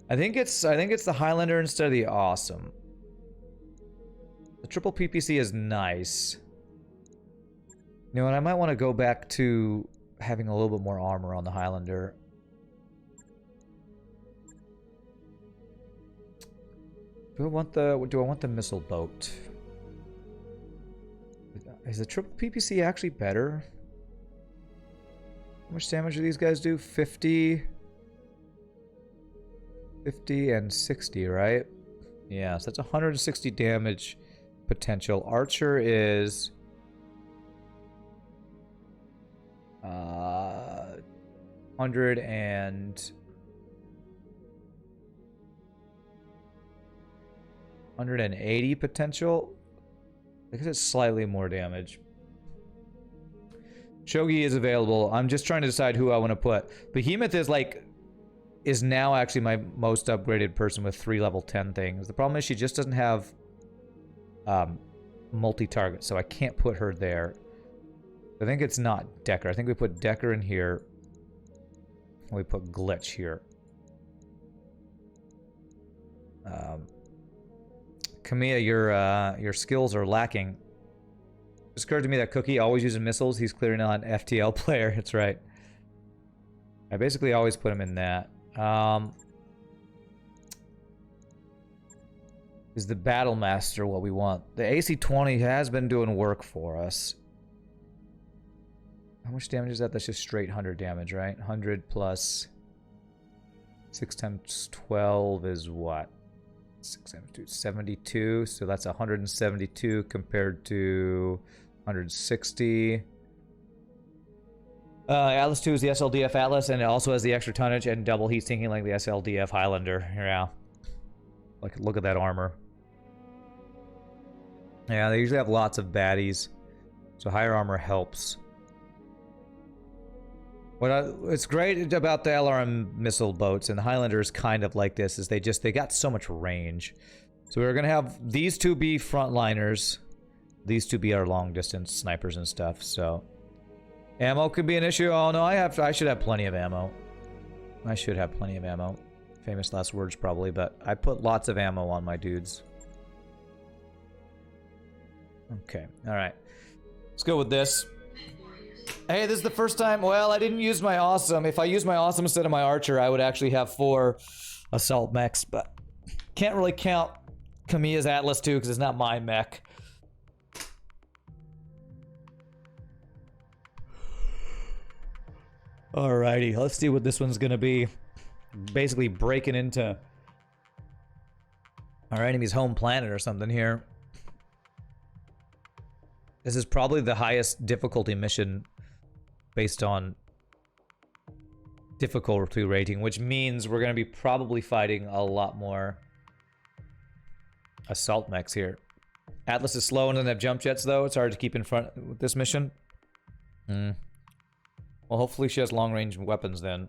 I think it's the Highlander instead of the Awesome. The triple PPC is nice. You know what? I might want to go back to having a little bit more armor on the Highlander. Do I want the missile boat? Is the triple PPC actually better? How much damage do these guys do? 50, 50 and 60, right? Yeah, so that's 160 damage potential. Archer is 100 and 180 potential. I guess it's slightly more damage. Shogi is available. I'm just trying to decide who I want to put. Behemoth is now actually my most upgraded person with 3 level 10 things. The problem is she just doesn't have multi-target, so I can't put her there. I think it's not Decker. I think we put Decker in here. And we put Glitch here. Kamiya, your skills are lacking. It just occurred to me that Cookie always using missiles. He's clearly not an FTL player. That's right. I basically always put him in that. Is the Battle Master what we want? The AC-20 has been doing work for us. How much damage is that? That's just straight 100 damage, right? 100 plus 6 times 12 is what? 6 times 2, 72. So that's 172 compared to 160. Atlas 2 is the SLDF Atlas, and it also has the extra tonnage and double heat sinking like the SLDF Highlander. Yeah. Look at that armor. Yeah, they usually have lots of baddies, so higher armor helps. It's great about the LRM missile boats, and the Highlander is kind of like this, is they got so much range. So we're gonna have these two be frontliners, these two be our long distance snipers and stuff. So ammo could be an issue. Oh no, I should have plenty of ammo. I should have plenty of ammo. Famous last words probably, but I put lots of ammo on my dudes. Okay, all right. Let's go with this. Hey, this is the first time. Well, I didn't use my Awesome. If I used my Awesome instead of my Archer, I would actually have 4 assault mechs, but can't really count Kamiya's Atlas 2 because it's not my mech. Alrighty, let's see what this one's gonna be. Basically breaking into our enemy's home planet or something here. This is probably the highest difficulty mission based on difficulty rating, which means we're going to be probably fighting a lot more assault mechs here. Atlas is slow and doesn't have jump jets, though. It's hard to keep in front with this mission. Well, hopefully she has long-range weapons then.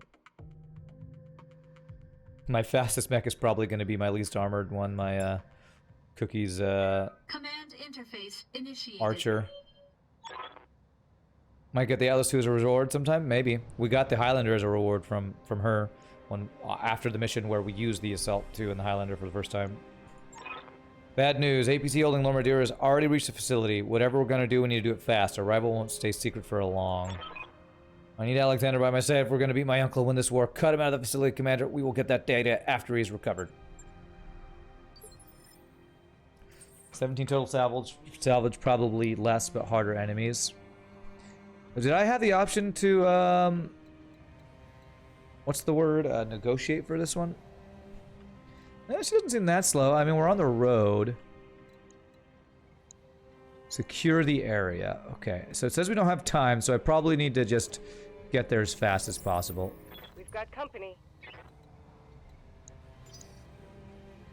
My fastest mech is probably going to be my least armored one, my Cookie's Command interface initiated. archer. Might get the Atlas 2 as a reward sometime. Maybe we got the Highlander as a reward from her when after the mission where we used the Assault 2 and the Highlander for the first time. Bad news. APC holding Lord Madeira has already reached the facility. Whatever we're gonna do, we need to do it fast. Our rival won't stay secret for long. I need Alexander by my side if we're gonna beat my uncle, win this war. Cut him out of the facility, Commander. We will get that data after he's recovered. 17 total salvage. Salvage probably less, but harder enemies. Did I have the option to what's the word? Negotiate for this one? No, she doesn't seem that slow. I mean, we're on the road. Secure the area. Okay, so it says we don't have time, so I probably need to just get there as fast as possible. We've got company.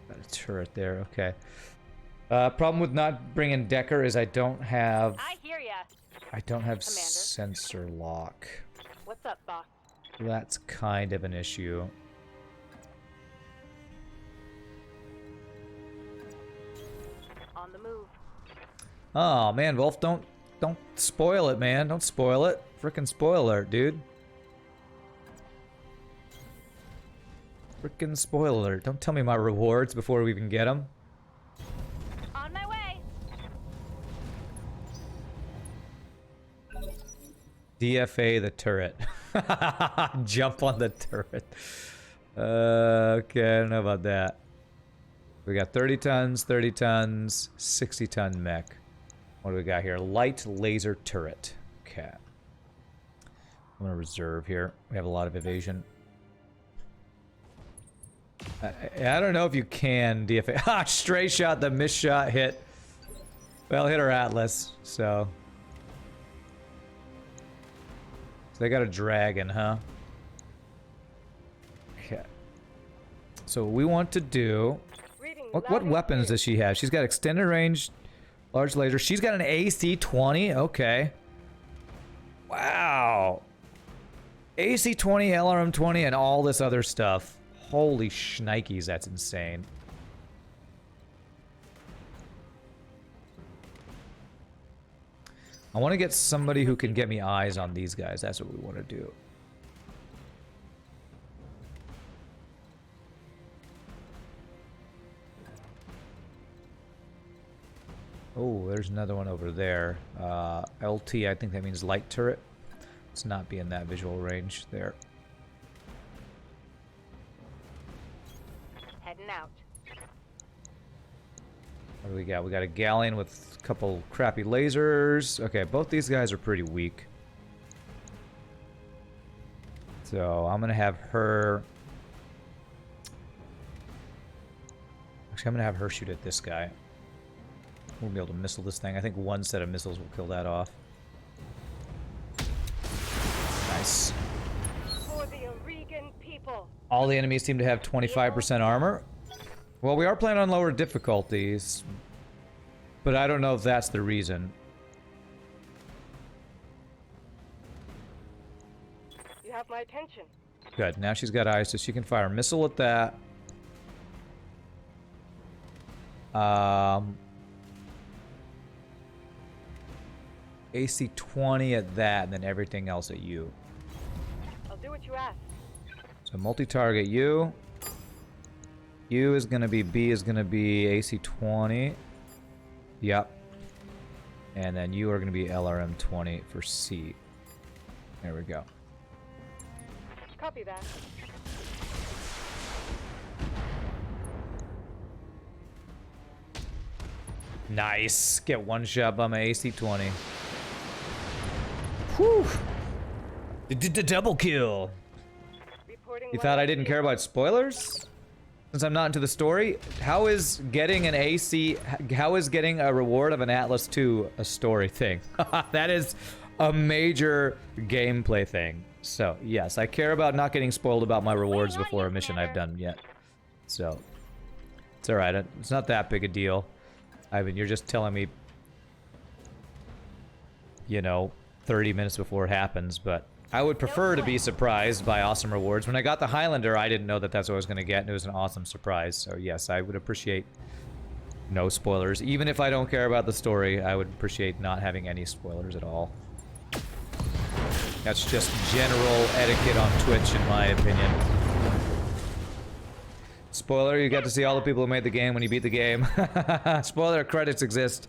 Got a turret there. Okay. Problem with not bringing Decker is I don't have Commander. sensor lock. What's up, boss? That's kind of an issue. On the move. Oh man, Wolf, don't spoil it, man. Don't spoil it. Frickin' spoiler, dude. Frickin' spoiler. Don't tell me my rewards before we even get them. On my way. DFA the turret. Jump on the turret. Okay, I don't know about that. We got 30 tons, 60 ton mech. What do we got here? Light laser turret. Okay. I'm gonna reserve here. We have a lot of evasion. I don't know if you can DFA. Ha! Stray shot, the missed shot hit. Well, hit our Atlas, so. So they got a dragon, huh? Okay. So what we want to do. What weapons does she have? She's got extended range, large laser. She's got an AC-20. Okay. Wow. AC-20, LRM-20, and all this other stuff. Holy shnikes, that's insane. I want to get somebody who can get me eyes on these guys. That's what we want to do. Oh, there's another one over there. LT, I think that means light turret. Let's not be in that visual range there. Heading out. What do we got? We got a galleon with a couple crappy lasers. Okay, both these guys are pretty weak. So I'm gonna have her. Actually, I'm gonna have her shoot at this guy. We'll be able to missile this thing. I think one set of missiles will kill that off. Nice. For the Oregon people. All the enemies seem to have 25% armor. Well, we are playing on lower difficulties, but I don't know if that's the reason. You have my attention. Good. Now she's got eyes, so she can fire a missile at that. AC-20 at that, and then everything else at you. I'll do what you ask. So multi-target you. U is gonna be, B is gonna be AC-20. Yep. And then you are gonna be LRM-20 for C. There we go. Copy that. Nice. Get one shot by my AC-20. Whew. The double kill. Reporting You thought I didn't care about spoilers? Since I'm not into the story, how is getting an AC, how is getting a reward of an Atlas 2 a story thing? That is a major gameplay thing. So, yes, I care about not getting spoiled about my rewards before a mission I've done yet. So, it's alright. It's not that big a deal. I mean, you're just telling me, you know, 30 minutes before it happens, but I would prefer to be surprised by awesome rewards. When I got the Highlander, I didn't know that that's what I was going to get, and it was an awesome surprise. So yes, I would appreciate No spoilers. Even if I don't care about the story, I would appreciate not having any spoilers at all. That's just general etiquette on Twitch, in my opinion. Spoiler, you get to see all the people who made the game when you beat the game. Spoiler, credits exist.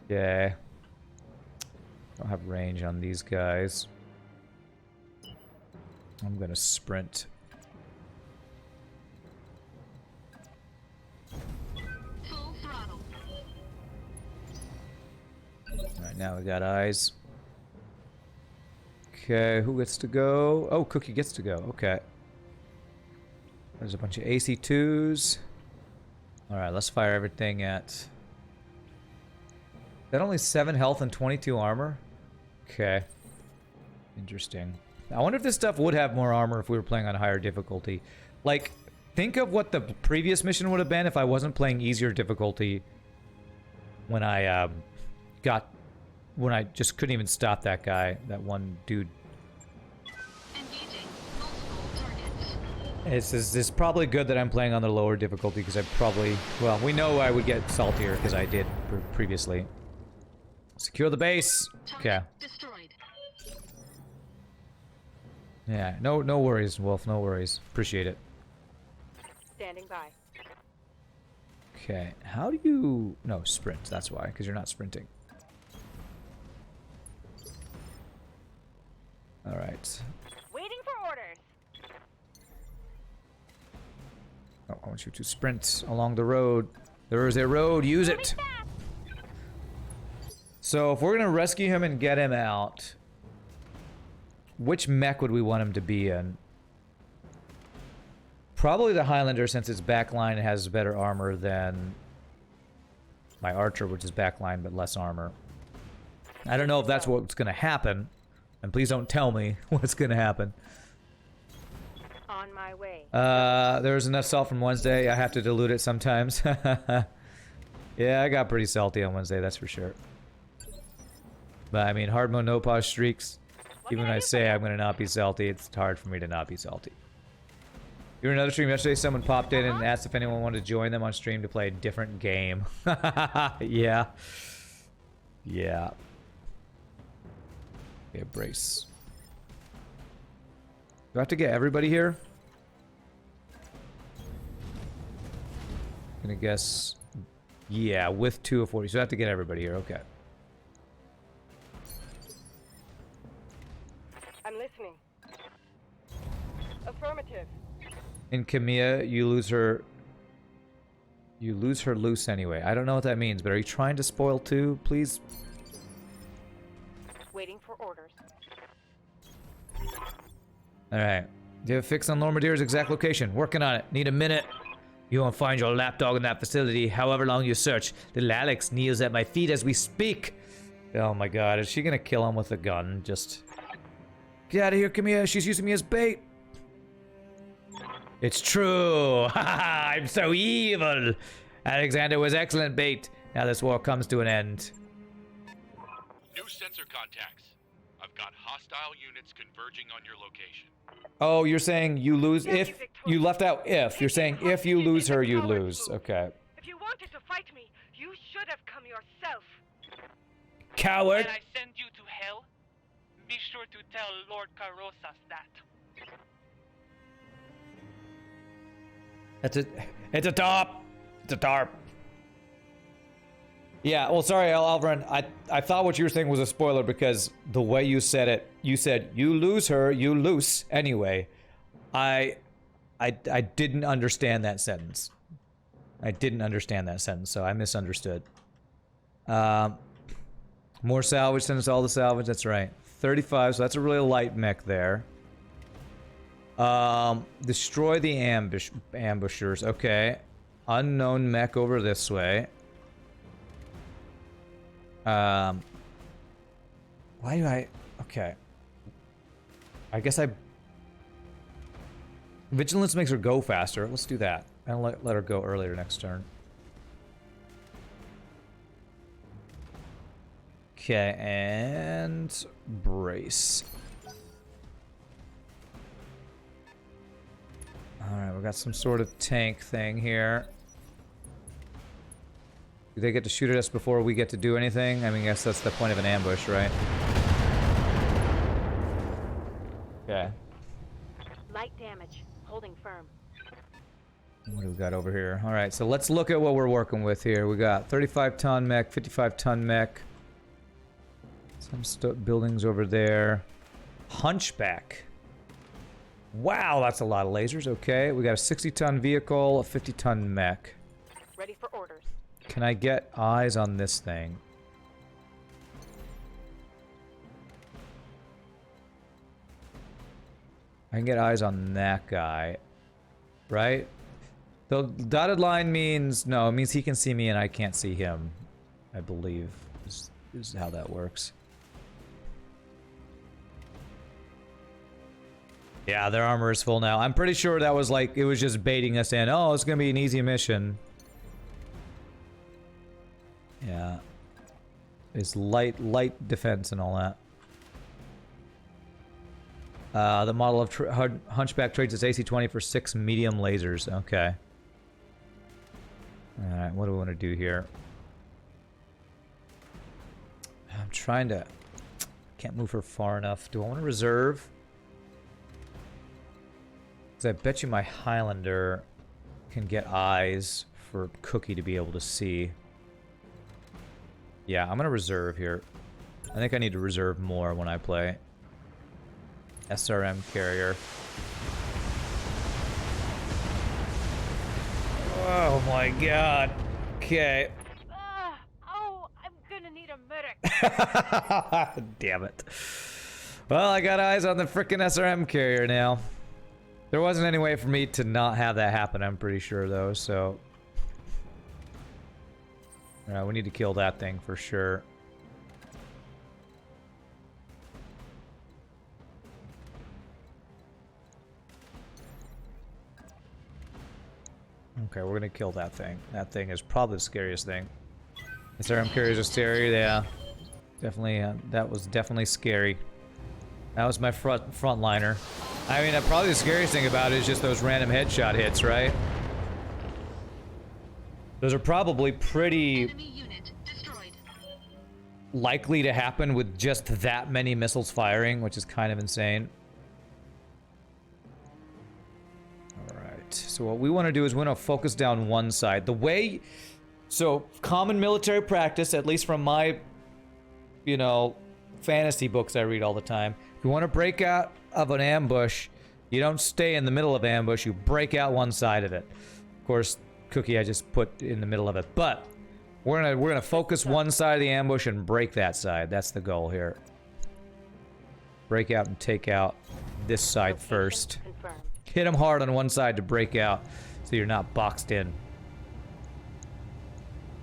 Yeah. Don't have range on these guys. I'm gonna sprint. Full throttle. Alright, now we got eyes. Okay, who gets to go? Oh, Cookie gets to go. Okay. There's a bunch of AC2s. Alright, let's fire everything at... Is that only 7 health and 22 armor? Okay. Interesting. I wonder if this stuff would have more armor if we were playing on higher difficulty. Like, think of what the previous mission would have been if I wasn't playing easier difficulty when I when I just couldn't even stop that guy, that one dude. Engaging multiple targets. It's probably good that I'm playing on the lower difficulty because I probably, well, we know I would get saltier because I did previously. Secure the base. Okay. Destroyed. Yeah, no worries, Wolf, no worries. Appreciate it. Standing by. Okay, how do you... No, sprint, that's why, because you're not sprinting. Alright. Waiting for orders. Oh, I want you to sprint along the road. There is a road, use it! So, if we're gonna rescue him and get him out... Which mech would we want him to be in? Probably the Highlander, since its backline has better armor than my Archer, which is backline but less armor. I don't know if that's what's gonna happen. And please don't tell me what's gonna happen. On my way. There's enough salt from Wednesday. I have to dilute it sometimes. Yeah, I got pretty salty on Wednesday, that's for sure. But I mean, hard mode no pause streaks. Even when I say I'm gonna not be salty, it's hard for me to not be salty. You were in another stream yesterday, someone popped in and asked if anyone wanted to join them on stream to play a different game. Yeah. Yeah. Okay, brace. Do I have to get everybody here? Gonna guess... Yeah, with 2 of 40. So I have to get everybody here, okay. I'm listening. Affirmative. In Kamiya, you lose her... You lose her loose anyway. I don't know what that means, but are you trying to spoil too, please? Waiting for orders. Alright. Do you have a fix on Lormadier's exact location? Working on it. Need a minute. You won't find your lapdog in that facility, however long you search. Little Alex kneels at my feet as we speak. Oh my god, is she gonna kill him with a gun? Just... Get out of here, Kamiya. She's using me as bait. It's true. I'm so evil. Alexander was excellent bait. Now this war comes to an end. New sensor contacts. I've got hostile units converging on your location. Oh, you're saying you lose if... You left out if. You're saying if you lose her, you lose. Okay. If you wanted to fight me, you should have come yourself. Coward. When I send you to hell, be sure to tell Lord Carosas that. It's a top. It's a tarp. Yeah, well, sorry, Alvarin. I thought what you were saying was a spoiler because the way you said it, you said, you lose her, you lose anyway. I didn't understand that sentence. I didn't understand that sentence, so I misunderstood. More salvage, send us all the salvage, that's right. 35, so that's a really light mech there. Destroy the ambushers, okay. Unknown mech over this way. Why do I... Okay. I guess I... Vigilance makes her go faster. Let's do that. And let her go earlier next turn. Okay, and... Brace. Alright, we got some sort of tank thing here. Do they get to shoot at us before we get to do anything? I mean, I guess that's the point of an ambush, right? Okay. Light damage. Holding firm. What do we got over here? Alright, so let's look at what we're working with here. We got 35-ton mech, 55-ton mech. Some buildings over there. Hunchback. Wow, that's a lot of lasers. Okay, we got a 60-ton vehicle, a 50-ton mech. Ready for orders. Can I get eyes on this thing? I can get eyes on that guy. Right? The dotted line means... No, it means he can see me and I can't see him. I believe is how that works. Yeah, their armor is full now. I'm pretty sure that was like... It was just baiting us in. Oh, it's gonna be an easy mission. Yeah. It's light defense and all that. The model of Hunchback trades its AC-20 for 6 medium lasers. Okay. Alright, what do we want to do here? I'm trying to... Can't move her far enough. Do I want to reserve? Because I bet you my Highlander can get eyes for Cookie to be able to see. Yeah, I'm going to reserve here. I think I need to reserve more when I play. SRM carrier. Oh my god. Okay. Oh, I'm gonna need a medic. Damn it. Well, I got eyes on the frickin' SRM carrier now. There wasn't any way for me to not have that happen, I'm pretty sure, though, so... Alright, we need to kill that thing for sure. Okay, we're gonna kill that thing. That thing is probably the scariest thing. SRM carriers are scary, yeah. Definitely, that was definitely scary. That was my frontliner. I mean, probably the scariest thing about it is just those random headshot hits, right? Those are probably pretty likely to happen with just that many missiles firing, which is kind of insane. Alright, so what we want to do is we want to focus down one side. The way... So, common military practice, at least from my, you know, fantasy books I read all the time. If you want to break out of an ambush, you don't stay in the middle of ambush, you break out one side of it. Of course, Cookie I just put in the middle of it, but we're gonna focus one side of the ambush and break that side. That's the goal here. Break out and take out this side first. Confirmed. Hit them hard on one side to break out, so you're not boxed in.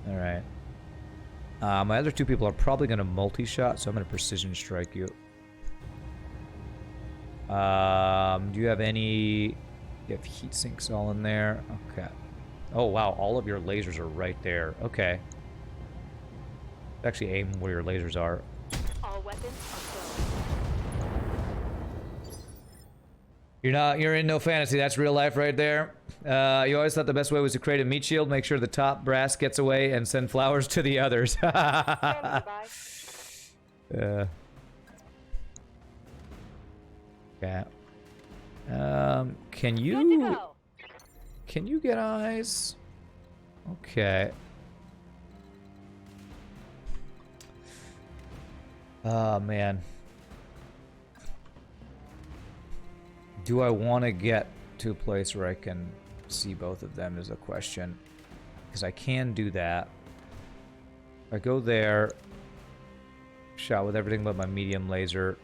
All right. My other two people are probably gonna multi-shot, so I'm gonna precision strike you. Do you have any... You have heat sinks all in there? Okay. Oh, wow. All of your lasers are right there. Okay. Actually aim where your lasers are. All weapons are You're in no fantasy. That's real life right there. You always thought the best way was to create a meat shield, make sure the top brass gets away, and send flowers to the others. Yeah. Can you... Can you get eyes? Okay. Oh, man. Do I want to get to a place where I can see both of them is a question. Because I can do that. If I go there, shot with everything but my medium laser,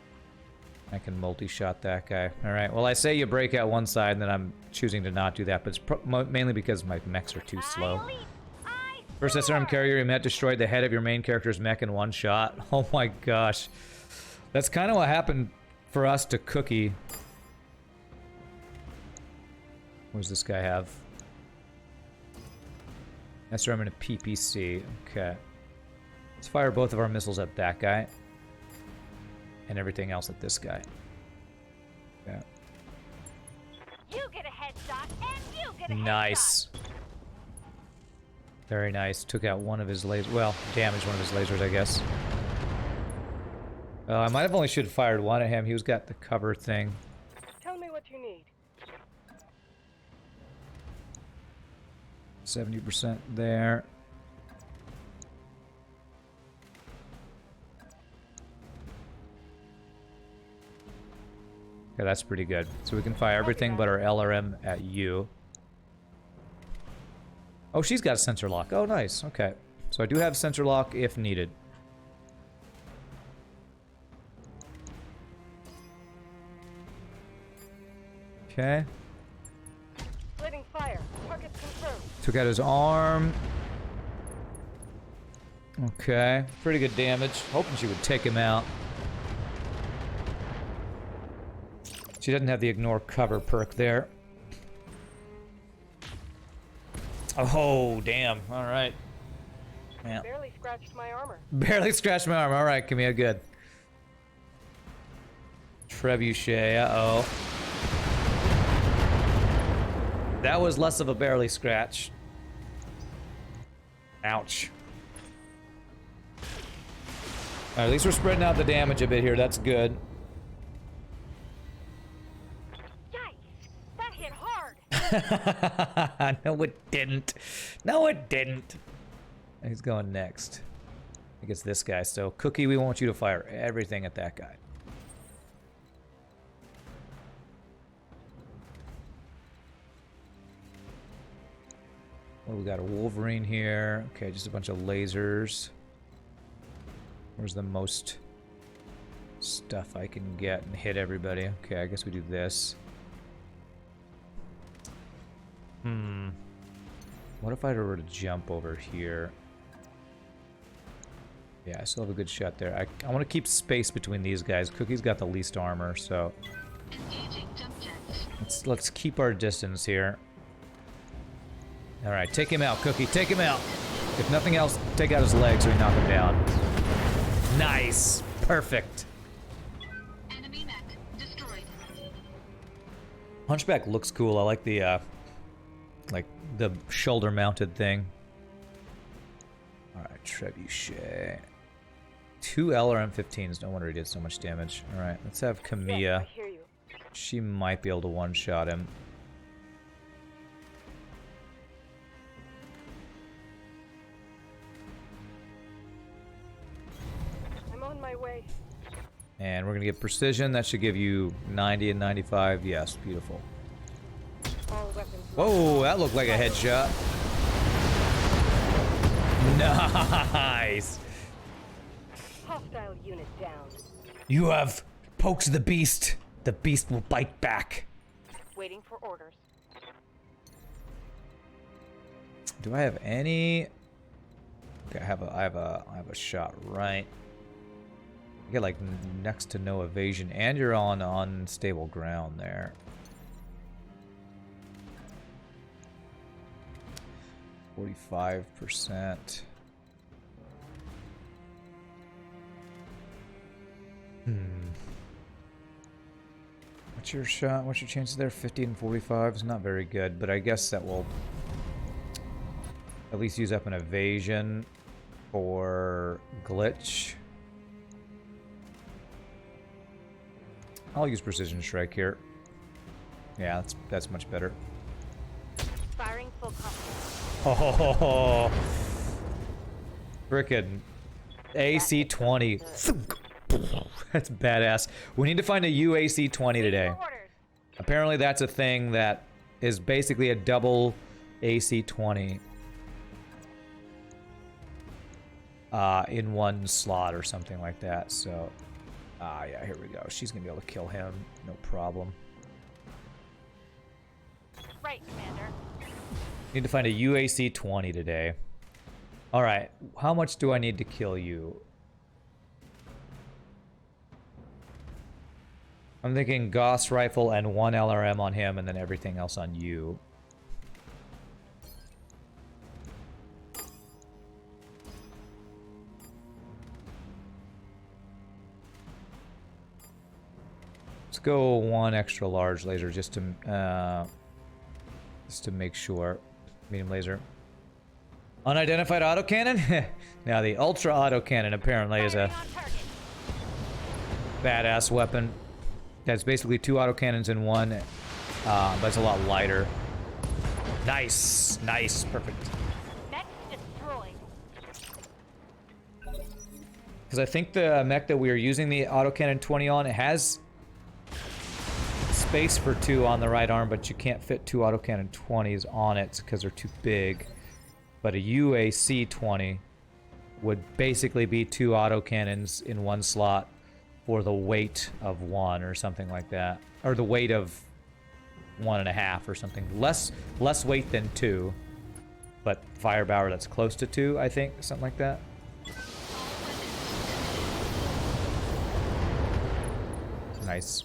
I can multi-shot that guy. Alright, well I say you break out one side and then I'm choosing to not do that, but it's mainly because my mechs are too slow. First SRM carrier you met destroyed the head of your main character's mech in one shot. Oh my gosh. That's kind of what happened for us to Cookie. What does this guy have? SRM and a PPC. Okay. Let's fire both of our missiles at that guy. And everything else at this guy. Yeah. You get a headshot and you get a nice. Very nice. Took out one of his lasers. Well, damaged one of his lasers, I guess. I might have only should have fired one at him. He was got the cover thing. Tell me what you need. 70% there. Okay, that's pretty good. So we can fire everything but our LRM at you. Oh, she's got a sensor lock. Oh, nice. Okay. So I do have sensor lock if needed. Okay. Splitting fire. Target confirmed. Took out his arm. Okay. Pretty good damage. Hoping she would take him out. She doesn't have the ignore cover perk there. Oh, damn. All right. Yeah. Barely scratched my armor. Barely scratched my arm. All right, Camilla, good. Trebuchet, uh-oh. That was less of a barely scratch. Ouch. All right, at least we're spreading out the damage a bit here. That's good. Yikes! That hit hard! No, it didn't. No, it didn't. He's going next. I think it's this guy. So, Cookie, we want you to fire everything at that guy. Oh, we got a Wolverine here. Okay, just a bunch of lasers. Where's the most stuff I can get and hit everybody? Okay, I guess we do this. What if I were to jump over here? Yeah, I still have a good shot there. I want to keep space between these guys. Cookie's got the least armor, so let's keep our distance here. All right, take him out, Cookie. Take him out. If nothing else, take out his legs so we knock him down. Nice, perfect. Enemy mech destroyed. Hunchback looks cool. I like the shoulder-mounted thing. All right, Trebuchet. 2 LRM-15s. No wonder he did so much damage. All right, let's have Camilla. Yes, I hear you. She might be able to one-shot him. I'm on my way. And we're gonna get precision. That should give you 90 and 95. Yes, beautiful. All weapons. Whoa, that looked like a headshot. Nice. Hostile unit down. You have poked the beast. The beast will bite back. Waiting for orders. Do I have any? Okay, I have a shot right. You get like next to no evasion, and you're on unstable ground there. 45%. What's your shot? What's your chances there? 50 and 45 is not very good, but I guess that will at least use up an evasion or glitch. I'll use precision strike here. Yeah, that's much better. Firing full complement. Oh, frickin' AC-20. That's badass. We need to find a UAC-20 today. For orders. Apparently that's a thing that is basically a double AC-20 in one slot or something like that. So, yeah, here we go. She's gonna be able to kill him, no problem. Right, Commander. Need to find a UAC-20 today. All right, how much do I need to kill you? I'm thinking Gauss rifle and 1 LRM on him, and then everything else on you. Let's go 1 extra large laser just to make sure. Medium laser. Unidentified autocannon? Now the ultra autocannon apparently is a Firing on target. badass weapon. That's basically 2 autocannons in one, but it's a lot lighter. Nice, nice, perfect. Mech destroyed. Because I think the mech that we are using the autocannon 20 on, it has space for 2 on the right arm, but you can't fit 2 autocannon 20s on it because they're too big. But a UAC 20 would basically be 2 autocannons in one slot for the weight of 1 or something like that, or the weight of 1.5 or something. Less weight than 2, but firepower that's close to 2, I think, something like that. Nice.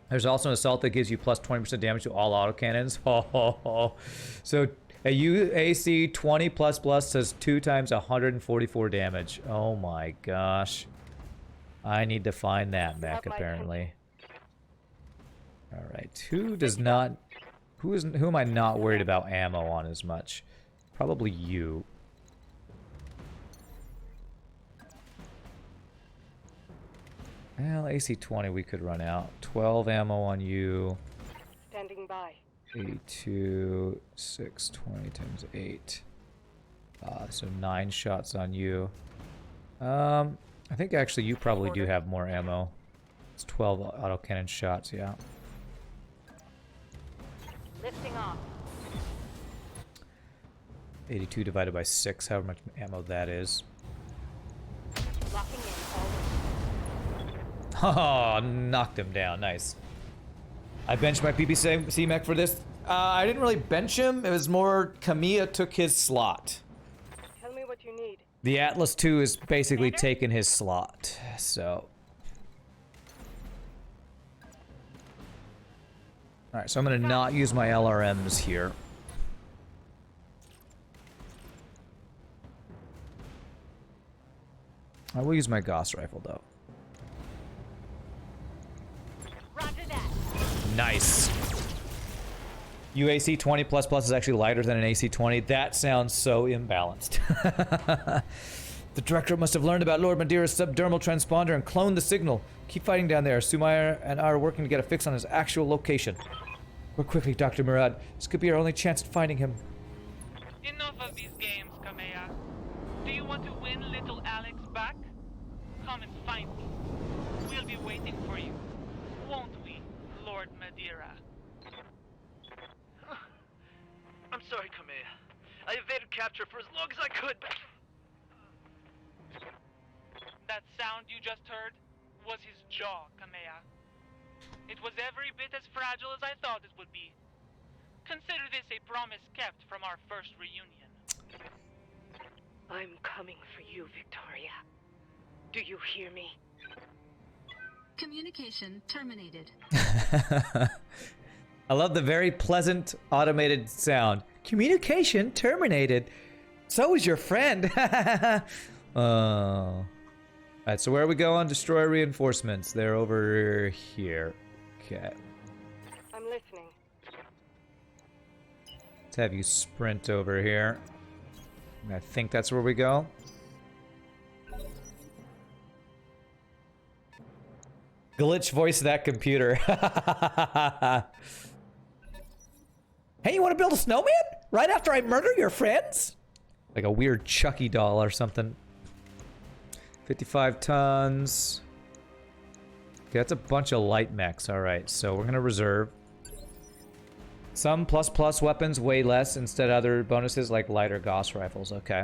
There's also an assault that gives you plus 20% damage to all autocannons. So a UAC 20 plus does 2 times 144 damage. Oh my gosh. I need to find that mech apparently. All right, who am I not worried about ammo on as much? Probably you. Well, AC-20 we could run out. 12 ammo on you. Standing by. 82, 620 times 8. So 9 shots on you. I think actually you probably do have more ammo. It's 12 autocannon shots, yeah. Lifting off. 82 divided by 6, however much ammo that is. Locking in Oh, knocked him down. Nice. I benched my PPC mech for this. I didn't really bench him. It was more Kamiya took his slot. Tell me what you need. The Atlas 2 is basically taking his slot, so. Alright, so I'm gonna not use my LRMs here. I will use my Gauss rifle though. Roger that. Nice. UAC 20 plus is actually lighter than an AC 20. That sounds so imbalanced. The director must have learned about Lord Madeira's subdermal transponder and cloned the signal. Keep fighting down there. Sumaya and I are working to get a fix on his actual location. Work quickly, Dr. Murad. This could be our only chance at finding him. Enough of these games, Kamea. Do you want to win little Alex back? Come and find me. We'll be waiting for you. Won't we, Lord Madeira? I'm sorry, Kamea. I evaded capture for as long as I could, but... That sound you just heard was his jaw, Kamea. It was every bit as fragile as I thought it would be. Consider this a promise kept from our first reunion. I'm coming for you, Victoria. Do you hear me? Communication terminated. I love the very pleasant automated sound. Communication terminated. So is your friend. Oh. Alright, so where are we going? Destroy reinforcements. They're over here. Okay. I'm listening. Let's have you sprint over here. I think that's where we go. Glitch voice that computer. Hey, you want to build a snowman? Right after I murder your friends? Like a weird Chucky doll or something. 55 tons. Okay, that's a bunch of light mechs. Alright, so we're gonna reserve. Some plus weapons, way less, instead other bonuses like lighter Gauss rifles. Okay.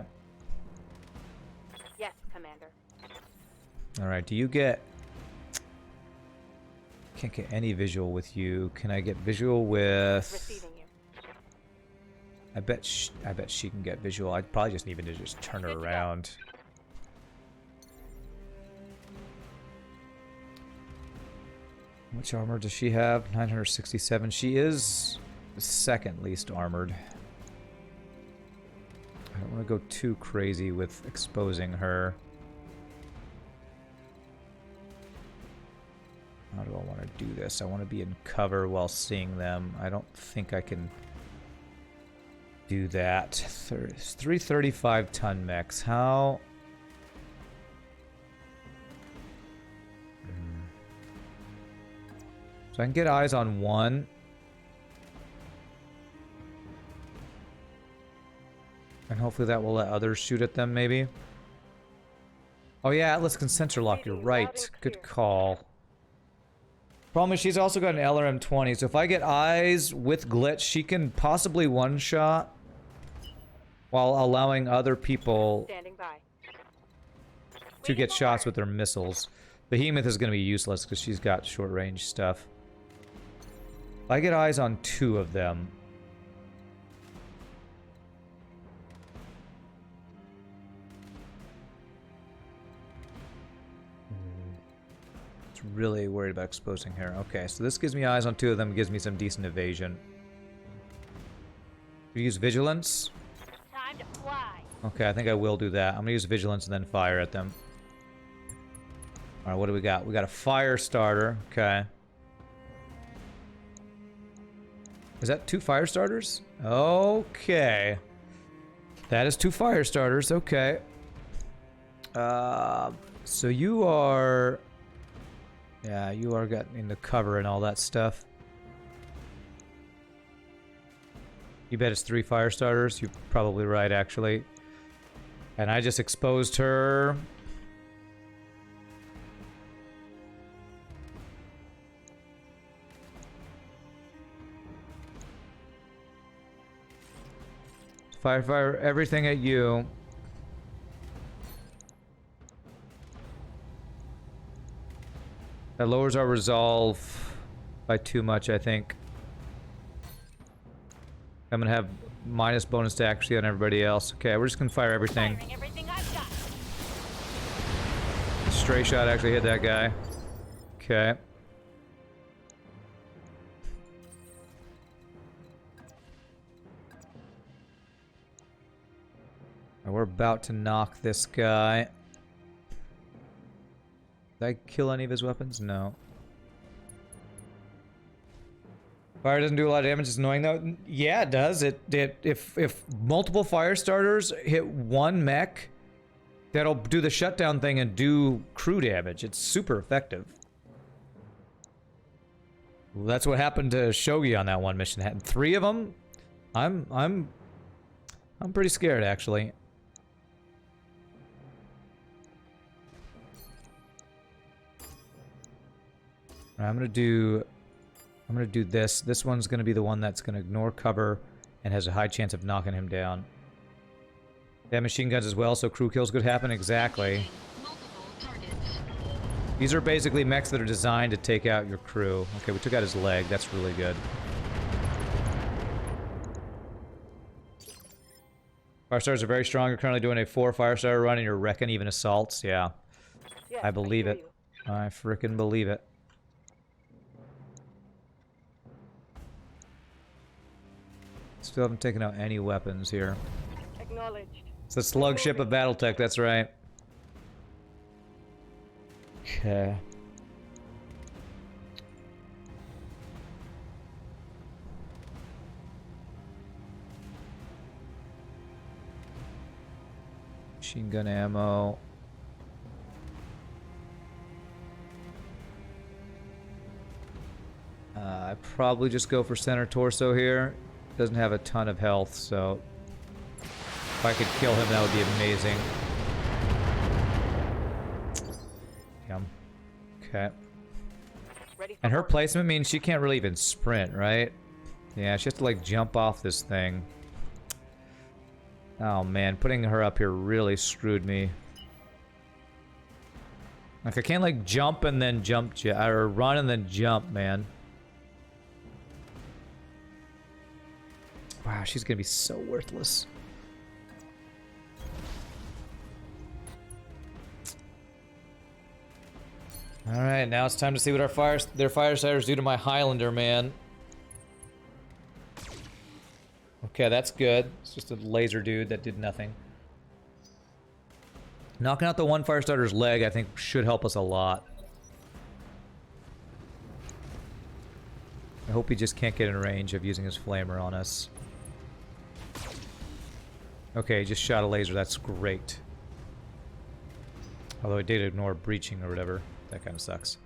Yes, Commander. Alright, do you get... Can't get any visual with you. Can I get visual with... Receiving you. I bet she can get visual. I'd probably just need to just turn her around. Which armor does she have? 967. She is the second least armored. I don't want to go too crazy with exposing her. How do I want to do this? I want to be in cover while seeing them. I don't think I can... do that. 335-ton mechs. How? So I can get eyes on one. And hopefully that will let others shoot at them, maybe. Oh yeah, Atlas can sensor lock. You're right. Good call. Problem is she's also got an LRM-20, so if I get eyes with glitch, she can possibly one-shot while allowing other people Standing by. to get shots with their missiles. Behemoth is going to be useless because she's got short-range stuff. If I get eyes on 2 of them... really worried about exposing her. Okay, so this gives me eyes on 2 of them, gives me some decent evasion. Use vigilance? Time to fly. Okay, I think I will do that. I'm gonna use vigilance and then fire at them. Alright, what do we got? We got a fire starter. Okay. Is that 2 fire starters? Okay. That is 2 fire starters. Okay. So you are... Yeah, you are getting the cover and all that stuff. You bet it's 3 fire starters? You're probably right, actually. And I just exposed her. Fire everything at you. That lowers our resolve by too much, I think. I'm gonna have minus bonus to accuracy on everybody else. Okay, we're just gonna fire everything. Firing everything I've got. Stray shot actually hit that guy. Okay. And we're about to knock this guy. Did I kill any of his weapons? No. Fire doesn't do a lot of damage. It's annoying though. Yeah, it does. If multiple fire starters hit one mech, that'll do the shutdown thing and do crew damage. It's super effective. Well, that's what happened to Shogi on that one mission. Had 3 of them. I'm pretty scared actually. I'm gonna do this. This one's gonna be the one that's gonna ignore cover and has a high chance of knocking him down. They have machine guns as well, so crew kills could happen. Exactly. These are basically mechs that are designed to take out your crew. Okay, we took out his leg. That's really good. Firestars are very strong. You're currently doing a 4 Firestar run and you're wrecking even assaults. Yeah. Yes, I believe hear it. you. I frickin' believe it. Still haven't taken out any weapons here. Acknowledged. It's the slug ship of BattleTech, that's right. Okay. Machine gun ammo. I probably just go for center torso here. Doesn't have a ton of health, so if I could kill him, that would be amazing. Yum. Okay. Ready for And her orders. placement means she can't really even sprint, right? Yeah, she has to like jump off this thing. Oh man, putting her up here really screwed me. Like I can't like jump and then jump, or run and then jump, man. Wow, she's gonna be so worthless. Alright, now it's time to see what their Firestarters do to my Highlander, man. Okay, that's good. It's just a laser dude that did nothing. Knocking out the one Firestarter's leg, I think, should help us a lot. I hope he just can't get in range of using his flamer on us. Okay, just shot a laser. That's great. Although it did ignore breaching or whatever. That kind of sucks.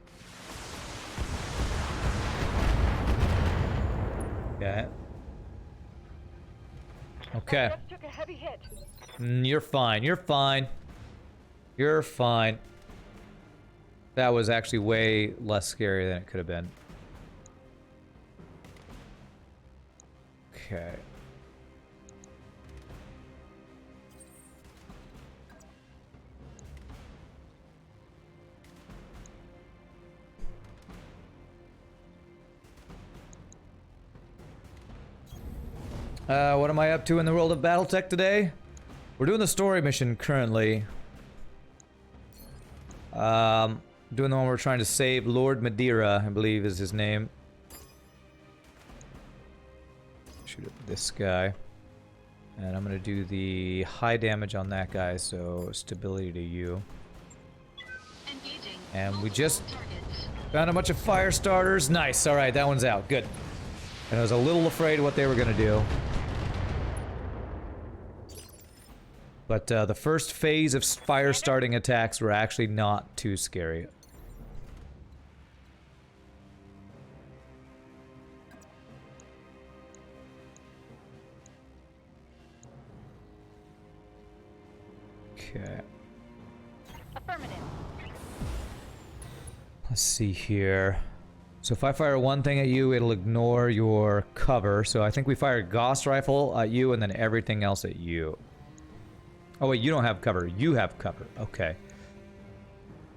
Okay. Okay. Just took a heavy hit. You're fine. You're fine. You're fine. That was actually way less scary than it could have been. Okay. What am I up to in the world of BattleTech today? We're doing the story mission currently. Doing the one where we're trying to save Lord Madeira, I believe is his name. Shoot at this guy. And I'm gonna do the high damage on that guy, so stability to you. And we just found a bunch of fire starters. Nice, alright, that one's out, good. And I was a little afraid of what they were gonna do. But the first phase of fire starting attacks were actually not too scary. Okay. Affirmative. Let's see here. So if I fire one thing at you, it'll ignore your cover. So I think we fired Gauss Rifle at you and then everything else at you. Oh wait, you don't have cover. You have cover. Okay.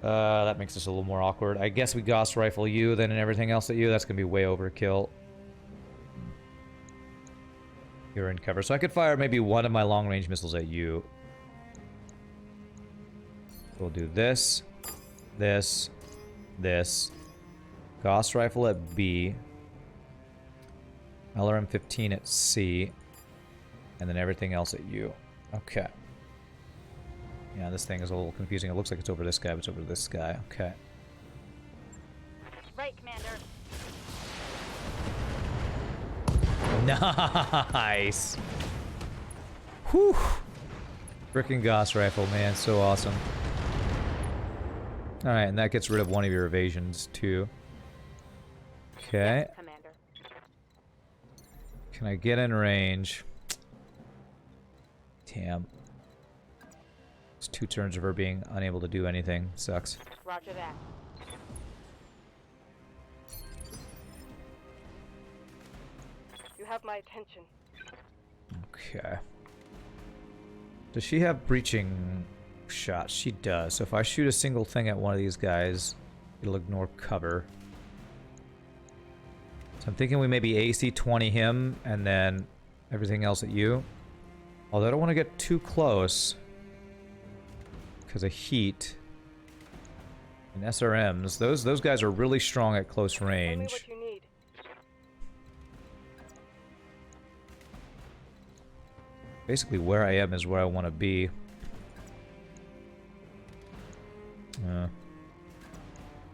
That makes this a little more awkward. I guess we Gauss Rifle you, then and everything else at you. That's gonna be way overkill. You're in cover. So I could fire maybe one of my long-range missiles at you. We'll do this, this, this. Gauss Rifle at B. LRM-15 at C. And then everything else at you. Okay. Yeah, this thing is a little confusing. It looks like it's over this guy, but it's over this guy. Okay. Right, Commander. Nice! Whew! Frickin' Gauss Rifle, man. So awesome. Alright, and that gets rid of one of your evasions, too. Okay. Yes, Commander. Can I get in range? Damn. It's 2 turns of her being unable to do anything. Sucks. Roger that. You have my attention. Okay. Does she have breaching shots? She does. So if I shoot a single thing at one of these guys, it'll ignore cover. So I'm thinking we maybe AC-20 him and then everything else at you. Although I don't want to get too close because of heat. And SRMs, those guys are really strong at close range. Tell me what you need. Basically where I am is where I want to be.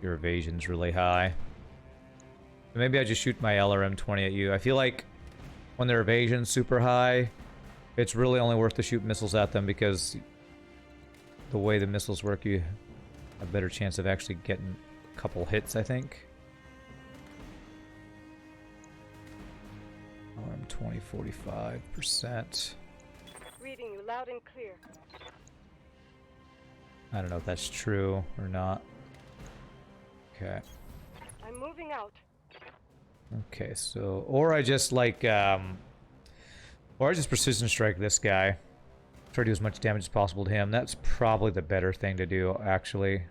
Your evasion's really high. Maybe I just shoot my LRM-20 at you. I feel like when their evasion's super high, it's really only worth to shoot missiles at them because the way the missiles work, you have a better chance of actually getting a couple hits, I think. LRM-20, 45%. Reading you loud and clear. I don't know if that's true or not. Okay. I'm moving out. Okay, so, or I just like, or I just precision strike this guy. Try to do as much damage as possible to him. That's probably the better thing to do, actually.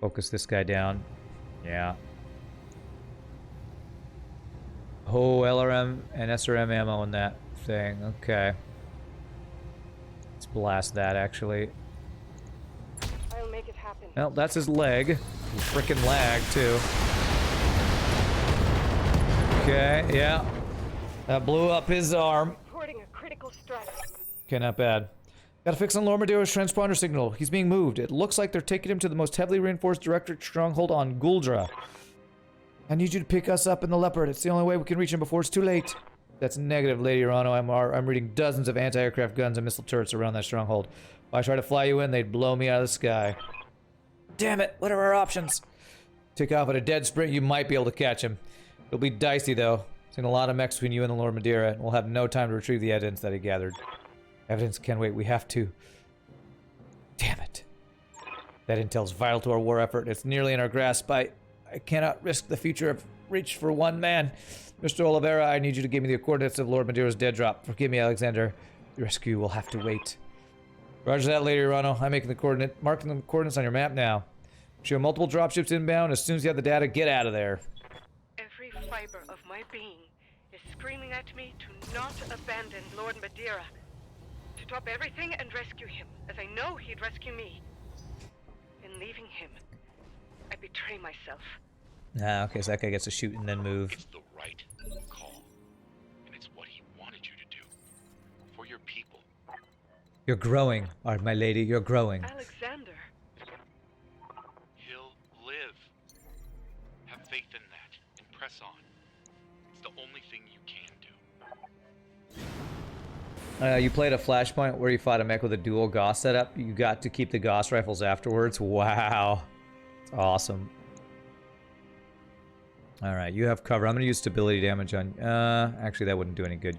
Focus this guy down. Yeah. Oh, LRM and SRM ammo in that thing. Okay. Let's blast that, actually. I'll make it happen. Well, that's his leg. Frickin' lag, too. Okay, yeah. That blew up his arm. Reporting a critical strike. Okay, not bad. Got a fix on Lord Madeiro's transponder signal. He's being moved. It looks like they're taking him to the most heavily reinforced directorate stronghold on Guldra. I need you to pick us up in the Leopard. It's the only way we can reach him before it's too late. That's negative, Lady Urano. I'm reading dozens of anti-aircraft guns and missile turrets around that stronghold. If I try to fly you in, they'd blow me out of the sky. Damn it, what are our options? Take off at a dead sprint, you might be able to catch him. It'll be dicey, though. Seen a lot of mechs between you and the Lord Madeira, and we'll have no time to retrieve the evidence that he gathered. Evidence can't wait, we have to. Damn it. That intel's vital to our war effort. It's nearly in our grasp. I cannot risk the future of Reach for one man. Mr. Oliveira, I need you to give me the coordinates of Lord Madeira's dead drop. Forgive me, Alexander. The rescue will have to wait. Roger that, Lady Urano. I'm marking the coordinates on your map now. Show multiple dropships inbound. As soon as you have the data, get out of there. Every fiber of my being is screaming at me to not abandon Lord Madeira. To drop everything and rescue him, as I know he'd rescue me. In leaving him, I betray myself. Ah, okay, so that guy gets to shoot and then move. It's the right call. And it's what he wanted you to do. For your people. You're growing, my lady. You're growing. Alexander. He'll live. Have faith in that. And press on. It's the only thing you can do. You played a Flashpoint where you fought a mech with a dual Gauss setup. You got to keep the Gauss rifles afterwards. Wow. It's awesome. Alright, you have cover. I'm gonna use stability damage on... actually that wouldn't do any good.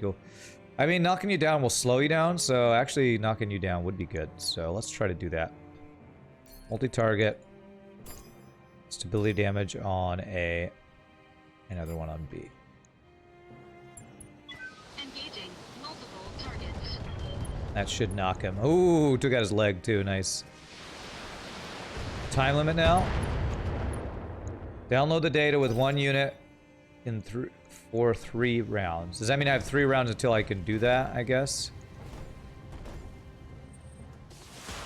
I mean, knocking you down will slow you down, so actually knocking you down would be good. So let's try to do that. Multi-target. Stability damage on A. Another one on B. Engaging multiple targets. That should knock him. Ooh, took out his leg too. Nice. Time limit now. Download the data with 1 unit for 3 rounds. Does that mean I have 3 rounds until I can do that, I guess?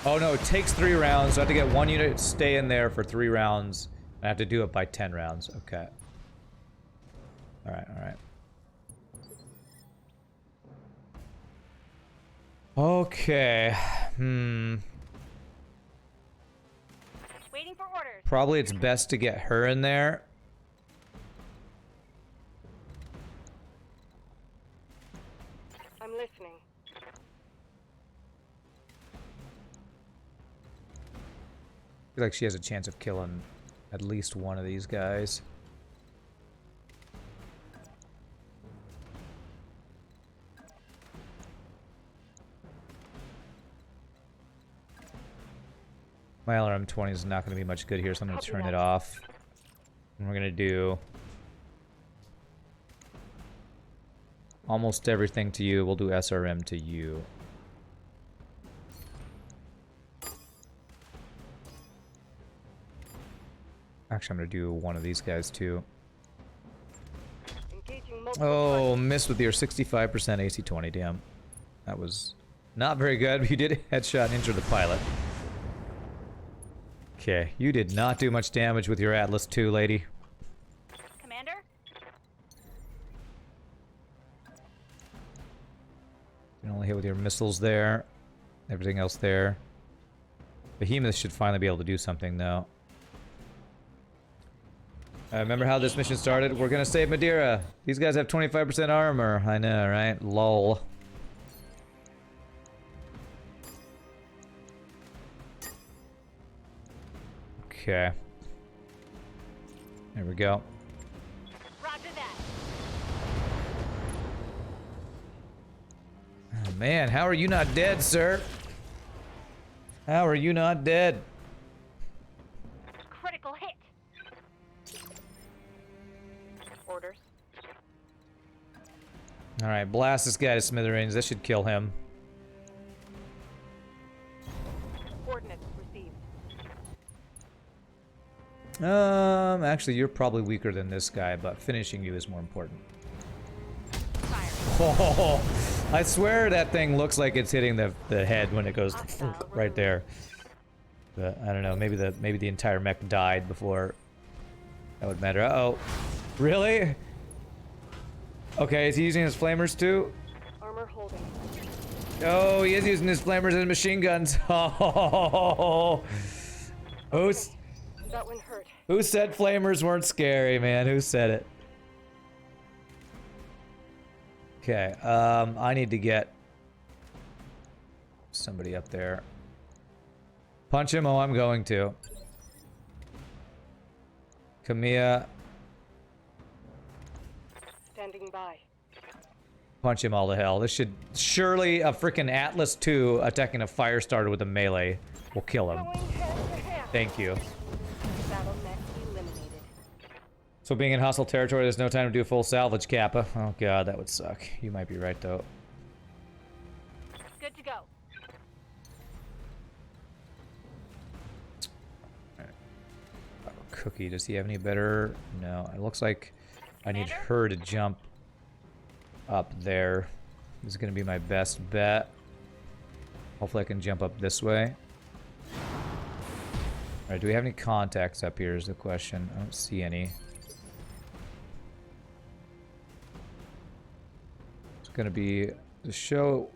Oh no, it takes 3 rounds, so I have to get 1 unit, stay in there for 3 rounds. I have to do it by 10 rounds. Okay. Alright, alright. Okay. Waiting for orders. Probably it's best to get her in there. I'm listening. I feel like she has a chance of killing at least one of these guys. My LRM-20 is not going to be much good here, so I'm going to turn it off. And we're going to do almost everything to you. We'll do SRM to you. Actually, I'm going to do one of these guys too. Oh, missed with your 65% AC-20, damn. That was not very good, but you did headshot and injure the pilot. Okay, you did not do much damage with your Atlas II, lady. Commander? You only hit with your missiles there. Everything else there. Behemoth should finally be able to do something, though. Remember how this mission started? We're gonna save Madeira. These guys have 25% armor. I know, right? Lol. Okay. There we go. Roger that. Oh, man, how are you not dead, sir? How are you not dead? Critical hit. Orders. Alright, blast this guy to smithereens. That should kill him. Coordinates received. Actually, you're probably weaker than this guy, but finishing you is more important. Fire. Oh, I swear that thing looks like it's hitting the head when it goes right there. But I don't know, maybe the entire mech died before that would matter. Uh-oh. Really? Okay, is he using his flamers too? Armor holding. Oh, he is using his flamers and machine guns. Oh. That one hurt. Who said flamers weren't scary, man? Who said it? Okay, I need to get somebody up there. Punch him. Oh, I'm going to. Kamiya. Standing by. Punch him all to hell. This should... Surely a freaking Atlas II attacking a Firestarter with a melee will kill him. Going hand to hand. Thank you. BattleTech eliminated. So being in hostile territory, there's no time to do a full salvage, Kappa. Oh god, that would suck. You might be right, though. Good to go. Cookie, does he have any better? No, it looks like I need her to jump up there. This is going to be my best bet. Hopefully I can jump up this way. Alright, do we have any contacts up here is the question. I don't see any. It's going to be the show...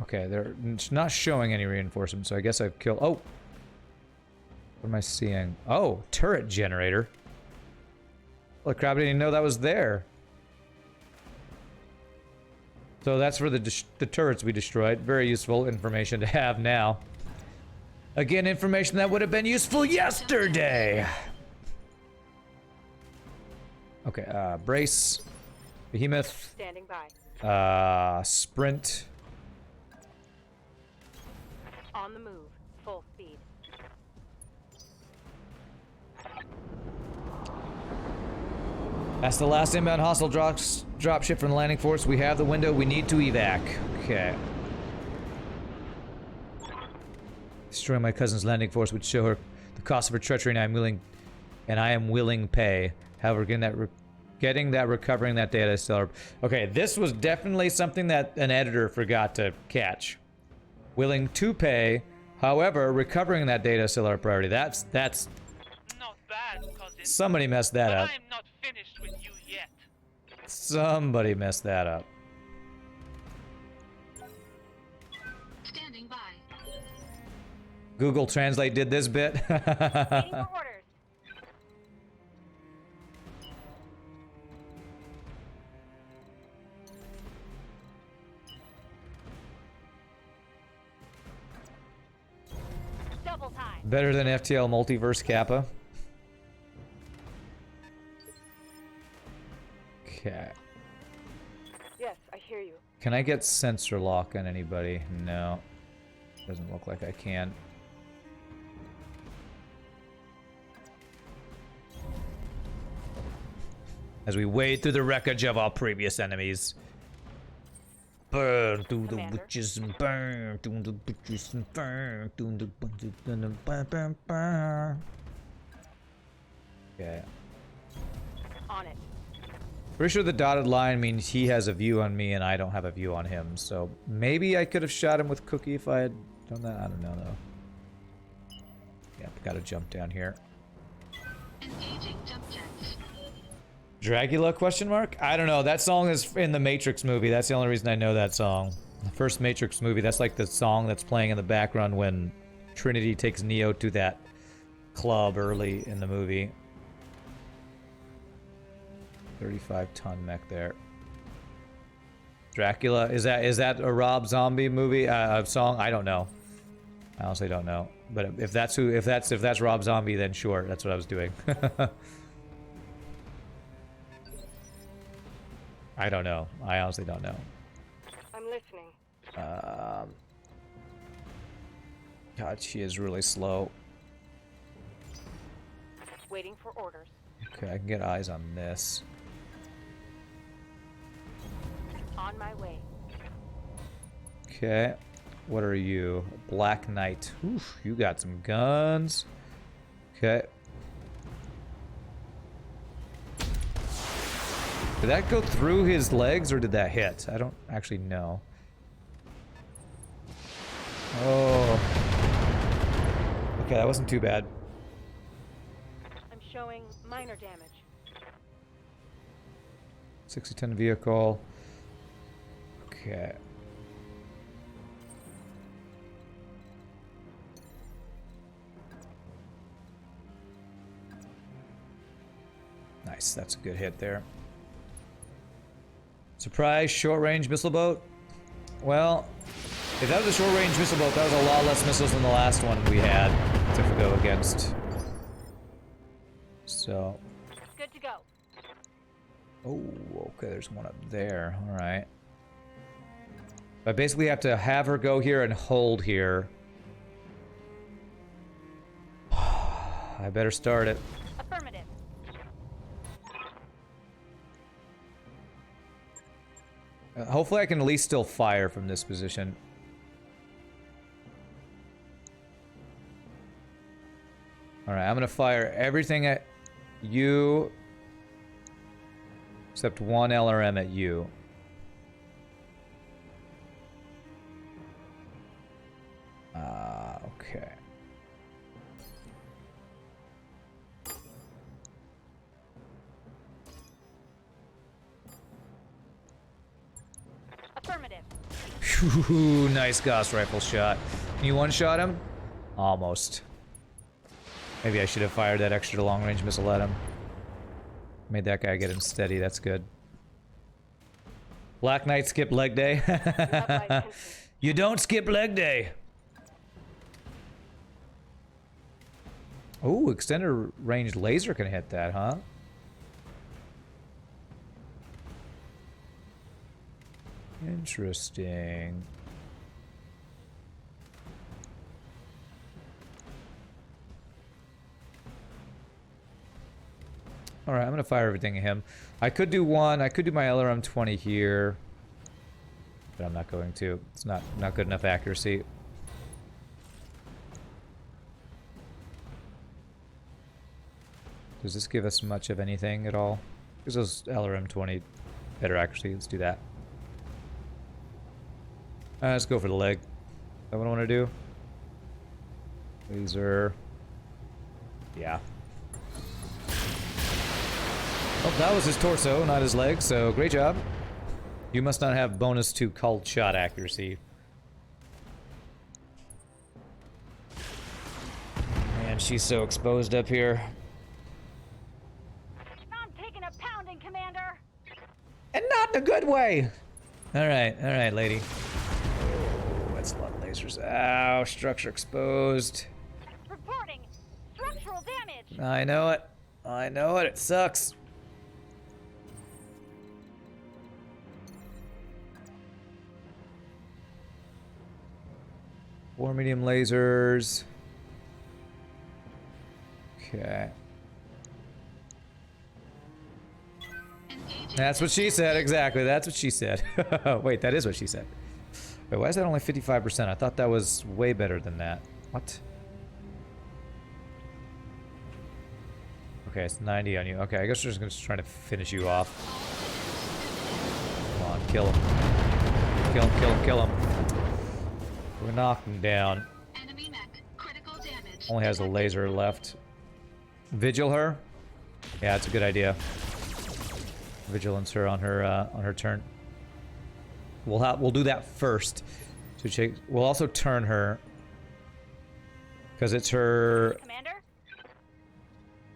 Okay, they're not showing any reinforcements, so I guess I've killed... Oh! What am I seeing? Oh, turret generator. Well, crap, I didn't even know that was there. So that's for the turrets we destroyed. Very useful information to have now. Again, information that would have been useful yesterday. Okay, brace. Behemoth. Standing by. Sprint. On the move. Full speed. That's the last inbound hostile drop ship from the landing force. We have the window. We need to evac. Okay. Destroying my cousin's landing force would show her the cost of her treachery, and I am willing pay. However, recovering that data is still... Okay, this was definitely something that an editor forgot to catch. Willing to pay. However, recovering that data is still our priority. That's Not bad, cousin. somebody messed that But up. I am not finished with you yet. Somebody messed that up. Standing by. Google Translate did this bit. Waiting for orders. Double time. Better than FTL Multiverse Kappa. Okay. Yes, I hear you. Can I get sensor lock on anybody? No. Doesn't look like I can. As we wade through the wreckage of our previous enemies. Burn through the witches and burn through the witches and burn through the witches and burn. Okay. On it. Pretty sure the dotted line means he has a view on me and I don't have a view on him. So maybe I could have shot him with Cookie if I had done that. I don't know though. Yep, gotta jump down here. Engaging jump jets. Dragula question mark? I don't know. That song is in the Matrix movie. That's the only reason I know that song. The first Matrix movie, that's like the song that's playing in the background when Trinity takes Neo to that club early in the movie. 35-ton mech there. Dracula, is that a Rob Zombie movie song? I don't know. I honestly don't know. But if that's Rob Zombie, then sure, that's what I was doing. I don't know. I honestly don't know. I'm listening. God, she is really slow. Waiting for orders. Okay, I can get eyes on this. On my way. Okay. What are you? Black Knight. Oof, you got some guns. Okay. Did that go through his legs or did that hit? I don't actually know. Oh. Okay, that wasn't too bad. I'm showing minor damage. 60-ton vehicle. Okay. Nice, that's a good hit there. Surprise short-range missile boat. Well, if that was a short-range missile boat, that was a lot less missiles than the last one we had to go against. So. Good to go. Oh, okay, there's one up there. Alright. I basically have to have her go here and hold here. I better start it. Affirmative. Hopefully I can at least still fire from this position. Alright, I'm gonna fire everything at you except one LRM at you. Okay. Affirmative. Phew, nice Gauss rifle shot. Can you one-shot him? Almost. Maybe I should have fired that extra long-range missile at him. Made that guy get him steady, that's good. Black Knight skip leg day. You don't skip leg day. Oh, extended range laser can hit that, huh? Interesting. Alright, I'm gonna fire everything at him. I could do one, I could do my LRM 20 here. But I'm not going to. It's not good enough accuracy. Does this give us much of anything at all? Gives us LRM 20 better accuracy. Let's do that. Let's go for the leg. Is that what I want to do? Laser. Yeah. Oh, that was his torso, not his leg, so great job. You must not have bonus to called shot accuracy. Man, she's so exposed up here. I'm taking a pounding, Commander. And not in a good way! Alright, lady. Oh, that's a lot of lasers. Ow, structure exposed. Reporting structural damage. I know it. I know it. It sucks. Four medium lasers. Okay. That's what she said, exactly. That's what she said. Wait, that is what she said. Wait, why is that only 55%? I thought that was way better than that. What? Okay, it's 90 on you. Okay, I guess we're just trying to finish you off. Come on, kill him. Kill him, kill him, kill him. We're knocking him down. Enemy mech. Critical damage. Only has a laser left. Vigil her? Yeah, it's a good idea. Vigilance her on her turn. We'll do that first. So we'll also turn her because it's her. Commander?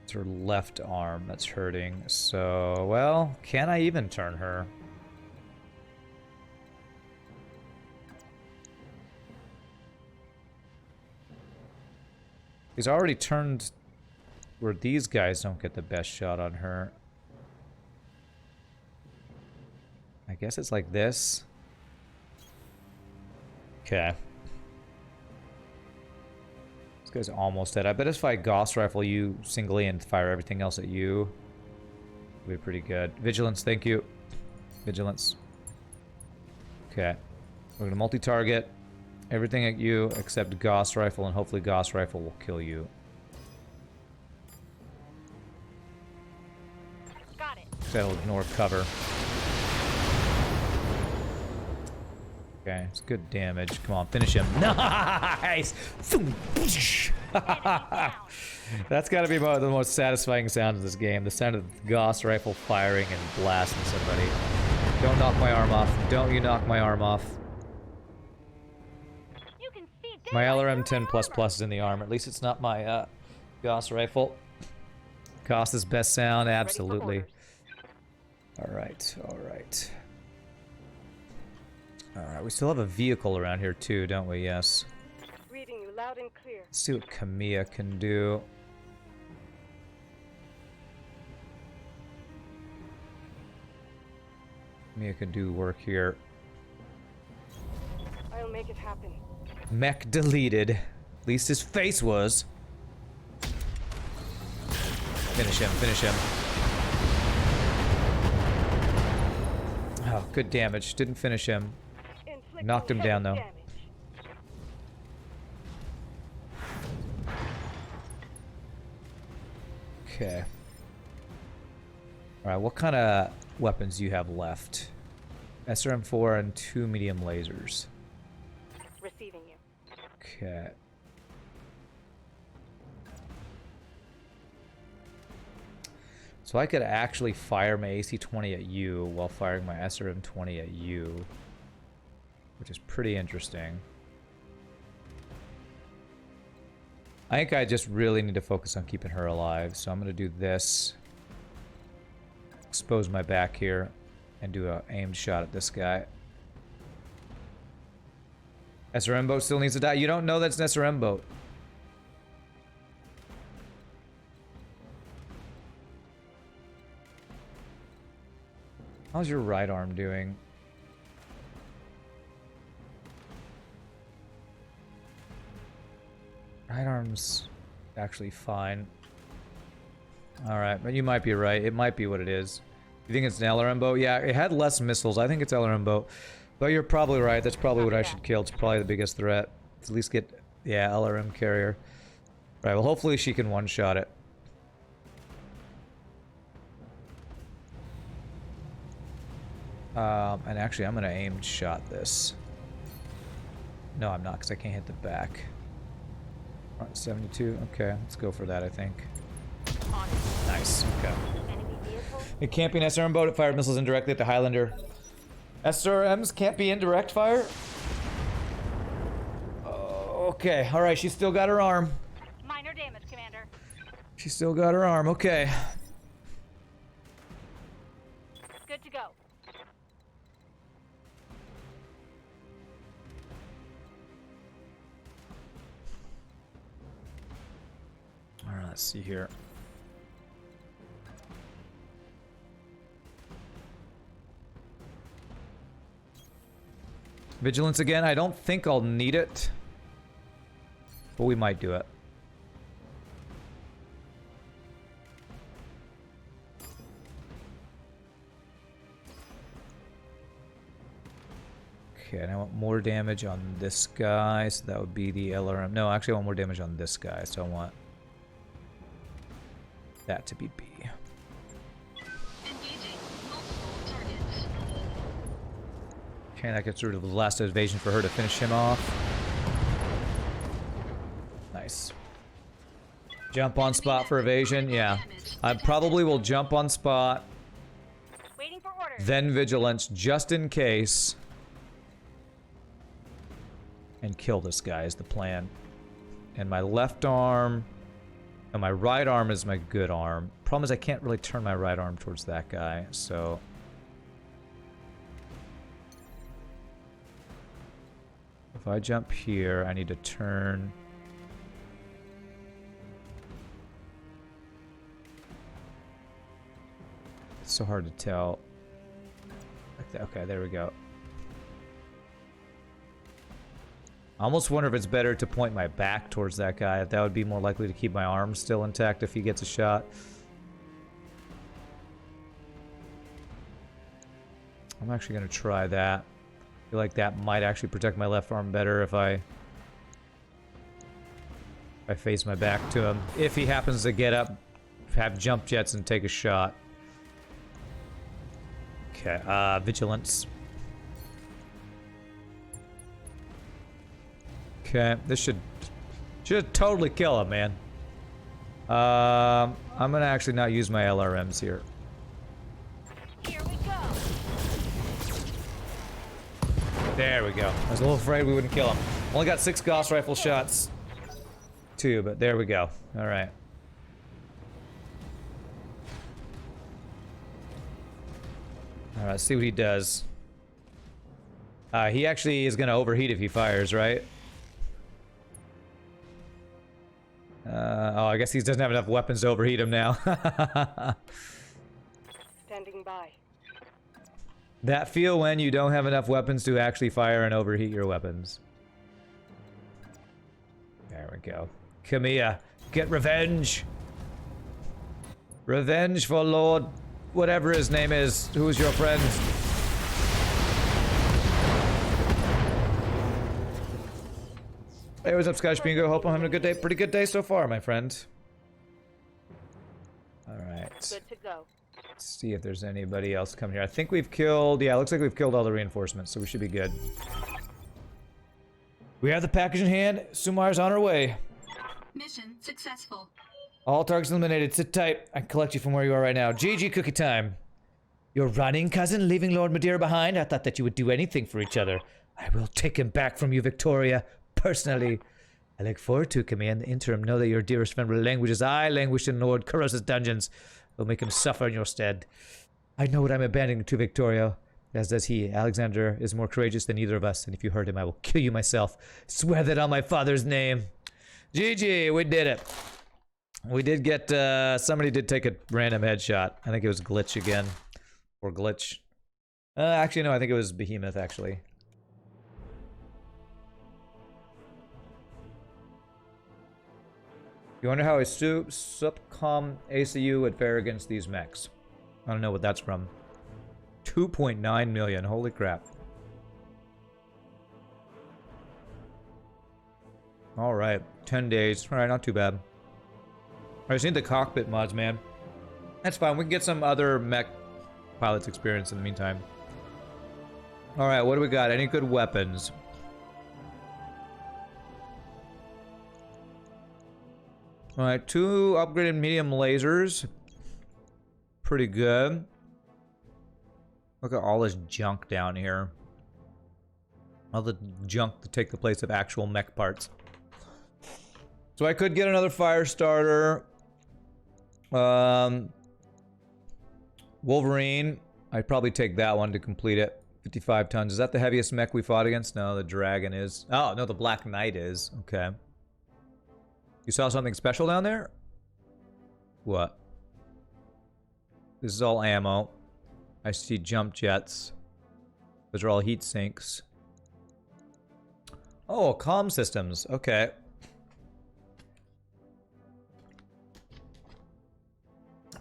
It's her left arm that's hurting. So, well, can I even turn her? He's already turned where these guys don't get the best shot on her. I guess it's like this. Okay. This guy's almost dead. I bet if I Gauss rifle you singly and fire everything else at you, it'll be pretty good. Vigilance, thank you. Vigilance. Okay. We're gonna multi-target everything at you except Gauss rifle, and hopefully Gauss rifle will kill you. Got it. That'll ignore cover. Okay, it's good damage. Come on, finish him. Nice! That's gotta be one of the most satisfying sounds in this game. The sound of the Gauss rifle firing and blasting somebody. Don't knock my arm off. Don't you knock my arm off. You can see My daylight LRM through 10++ is in the arm. At least it's not my Gauss rifle. Gauss's best sound, absolutely. orders. Alright, alright. Alright, we still have a vehicle around here too, don't we? Yes. Reading you loud and clear. Let's see what Camilla can do. Camilla can do work here. I'll make it happen. Mech deleted. At least his face was. Finish him, finish him. Oh, good damage. Didn't finish him. Inflicting Knocked him down, though. damage. Okay. Alright, what kind of weapons do you have left? SRM4 and 2 medium lasers. Receiving you. Okay. So I could actually fire my AC-20 at you while firing my SRM-20 at you, which is pretty interesting. I think I just really need to focus on keeping her alive, so I'm going to do this. Expose my back here and do an aimed shot at this guy. SRM boat still needs to die. You don't know that's an SRM boat. How's your right arm doing? Right arm's actually fine. Alright, but you might be right. It might be what it is. You think it's an LRM boat? Yeah, it had less missiles. I think it's LRM boat. But you're probably right. That's probably what I should kill. It's probably the biggest threat. At least get, yeah, LRM carrier. Alright, well hopefully she can one-shot it. And actually I'm gonna aim shot this. No, I'm not, because I can't hit the back. Front 72, okay, let's go for that, I think. Nice, okay. It can't be an SRM boat, it fired missiles indirectly at the Highlander. SRMs can't be indirect fire? Okay, alright, she's still got her arm. Minor damage, Commander. She's still got her arm, okay. Good to go. Alright, let's see here. Vigilance again. I don't think I'll need it, but we might do it. Okay, and I want more damage on this guy, so that would be the LRM. No, actually I want more damage on this guy, so I want that to be B. Okay, that gets rid of the last evasion for her to finish him off. Nice. Jump on spot for evasion, yeah. I probably will jump on spot, Waiting for orders. then vigilance, just in case. And kill this guy is the plan. And my left arm... And my right arm is my good arm. Problem is I can't really turn my right arm towards that guy, so... If I jump here, I need to turn... It's so hard to tell. Like that. Okay, there we go. I almost wonder if it's better to point my back towards that guy. If that would be more likely to keep my arm still intact if he gets a shot. I'm actually going to try that. I feel like that might actually protect my left arm better if I face my back to him. If he happens to get up, have jump jets and take a shot. Okay, vigilance. Okay, this should totally kill him, man. I'm gonna actually not use my LRMs here. Here we go. There we go. I was a little afraid we wouldn't kill him. Only got 6 Gauss rifle shots. 2, but there we go. All right. All right, let's see what he does. He actually is going to overheat if he fires, right? Oh, I guess he doesn't have enough weapons to overheat him now. Standing by. That feel when you don't have enough weapons to actually fire and overheat your weapons. There we go. Kamiya, get revenge. Revenge for Lord, whatever his name is. Who's your friend? Hey, what's up, Scottish Bingo? Hope I'm having a good day. Pretty good day so far, my friend. Alright. Good to go. Let's see if there's anybody else coming here. I think we've killed... Yeah, it looks like we've killed all the reinforcements, so we should be good. We have the package in hand. Sumar's on her way. Mission successful. All targets eliminated. Sit tight. I can collect you from where you are right now. GG cookie time. You're running, cousin? Leaving Lord Madeira behind? I thought that you would do anything for each other. I will take him back from you, Victoria. Personally. I look forward to Camille. In the interim, know that your dearest friend will languish as I languished in Lord Kuros' dungeons. Will make him suffer in your stead. I know what I'm abandoning to Victoria, as does he. Alexander is more courageous than either of us, and if you hurt him, I will kill you myself. Swear that on my father's name. GG, we did it. We did get, somebody did take a random headshot. I think it was Glitch again. Or Glitch. Actually, no, I think it was Behemoth, actually. You wonder how a Supcom ACU would fare against these mechs. I don't know what that's from. 2.9 million, holy crap. Alright, 10 days. Alright, not too bad. I just need the cockpit mods, man. That's fine, we can get some other mech pilots experience in the meantime. Alright, what do we got? Any good weapons? Alright, 2 upgraded medium lasers. Pretty good. Look at all this junk down here. All the junk to take the place of actual mech parts. So I could get another fire starter. Wolverine. I'd probably take that one to complete it. 55 tons. Is that the heaviest mech we fought against? No, the Dragon is. Oh, no, the Black Knight is. Okay. You saw something special down there? What? This is all ammo. I see jump jets. Those are all heat sinks. Oh, comm systems. Okay.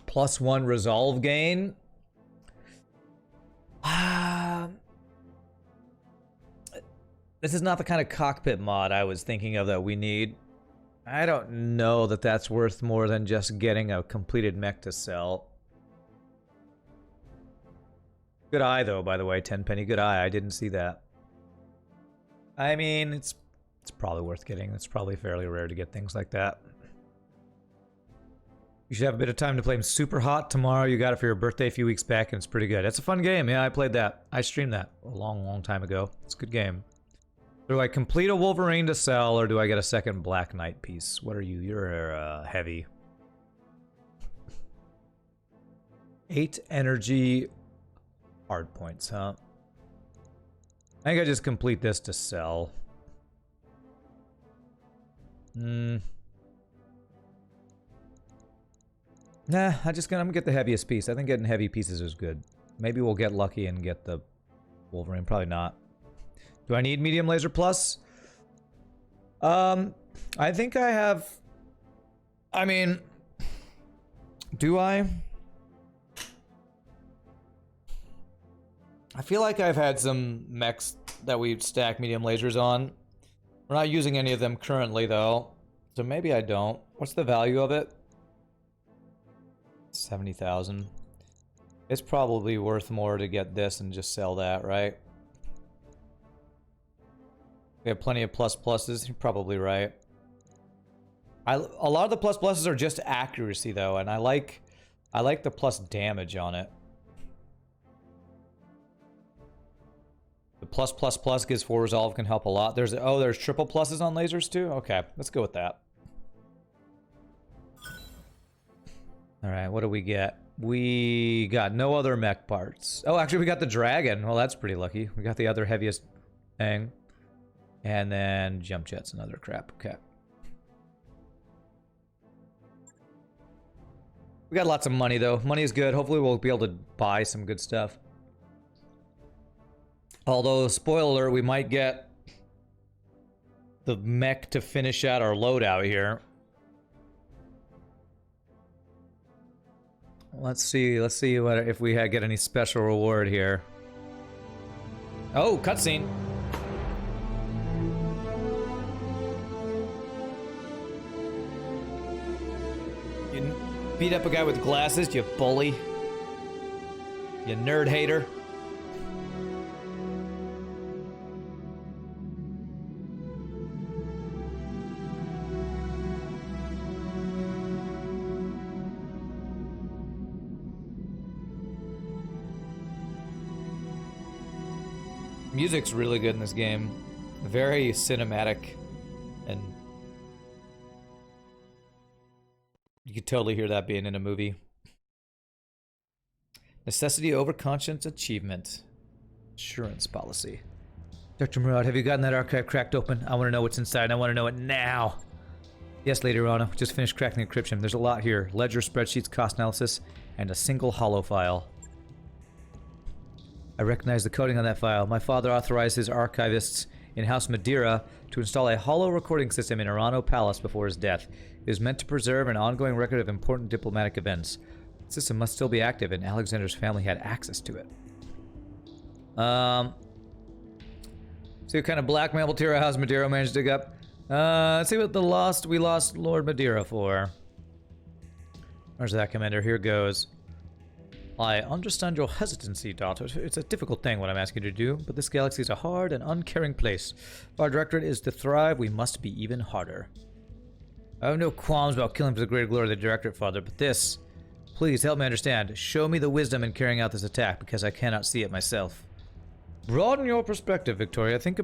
+1 resolve gain. This is not the kind of cockpit mod I was thinking of that we need. I don't know that that's worth more than just getting a completed mech to sell. Good eye, though, by the way. 10 penny good eye. I didn't see that. I mean, it's probably worth getting. It's probably fairly rare to get things like that. You should have a bit of time to play him super hot tomorrow. You got it for your birthday a few weeks back, and it's pretty good. It's a fun game. Yeah, I played that. I streamed that a long, long time ago. It's a good game. Do I complete a Wolverine to sell, or do I get a second Black Knight piece? What are you? You're heavy. 8 energy hard points, huh? I think I just complete this to sell. Nah, I'm gonna get the heaviest piece. I think getting heavy pieces is good. Maybe we'll get lucky and get the Wolverine. Probably not. Do I need medium laser plus? I think I have... I mean... Do I? I feel like I've had some mechs that we've stacked medium lasers on. We're not using any of them currently, though. So maybe I don't. What's the value of it? 70,000. It's probably worth more to get this and just sell that, right? We have plenty of pluses. You're probably right. A lot of the pluses are just accuracy, though, and I like the plus damage on it. The plus gives 4 resolve, can help a lot. There's triple pluses on lasers too? Okay, let's go with that. Alright, what do we get? We got no other mech parts. Oh, actually we got the Dragon. Well, that's pretty lucky. We got the other heaviest thing. And then jump jets and other crap. Okay. We got lots of money, though. Money is good. Hopefully we'll be able to buy some good stuff. Although, spoiler alert, we might get the mech to finish out our loadout here. Let's see what if we get any special reward here. Oh, cutscene. You beat up a guy with glasses, you bully. You nerd hater. Music's really good in this game. Very cinematic, and you could totally hear that being in a movie. Necessity over conscience achievement. Insurance policy. Dr. Murad, have you gotten that archive cracked open? I want to know what's inside. I want to know it now. Yes, Lady Rana. Just finished cracking the encryption. There's a lot here. Ledger, spreadsheets, cost analysis, and a single hollow file. I recognize the coding on that file. My father authorized his archivists in House Madeira to install a hollow recording system in Arano Palace before his death. It is meant to preserve an ongoing record of important diplomatic events. The system must still be active, and Alexander's family had access to it. See what kind of blackmail Madeira House Madeira managed to dig up. Let's see what we lost Lord Madeira for. Where's that, Commander? Here goes. I understand your hesitancy, daughter. It's a difficult thing what I'm asking you to do, but this galaxy is a hard and uncaring place. If our directorate is to thrive, we must be even harder. I have no qualms about killing for the greater glory of the directorate, Father, but this... Please help me understand. Show me the wisdom in carrying out this attack, because I cannot see it myself. Broaden your perspective, Victoria. Think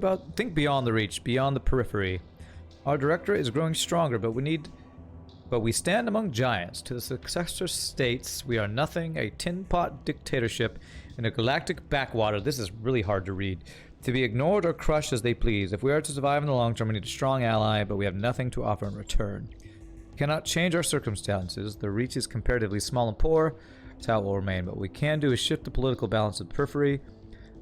beyond the reach, beyond the periphery. Our directorate is growing stronger, but we stand among giants. To the successor states, we are nothing, a tin-pot dictatorship in a galactic backwater. This is really hard to read. To be ignored or crushed as they please. If we are to survive in the long term, we need a strong ally, but we have nothing to offer in return. We cannot change our circumstances. The reach is comparatively small and poor. That's how it will remain. But what we can do is shift the political balance of the periphery.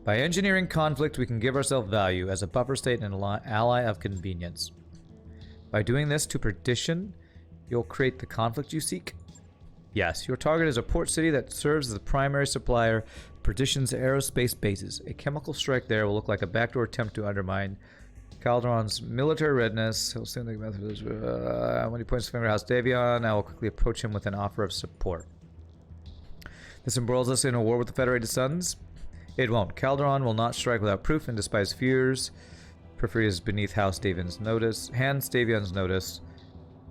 By engineering conflict, we can give ourselves value as a buffer state and an ally of convenience. By doing this to perdition, you'll create the conflict you seek? Yes, your target is a port city that serves as the primary supplier of Perdition's aerospace bases. A chemical strike there will look like a backdoor attempt to undermine Calderon's military readiness. He'll soon think about this. When he points the finger at House Davion, I will quickly approach him with an offer of support. This embroils us in a war with the Federated Suns? It won't. Calderon will not strike without proof and despise fears. Periphery is beneath House Davion's notice. Hands Davion's notice.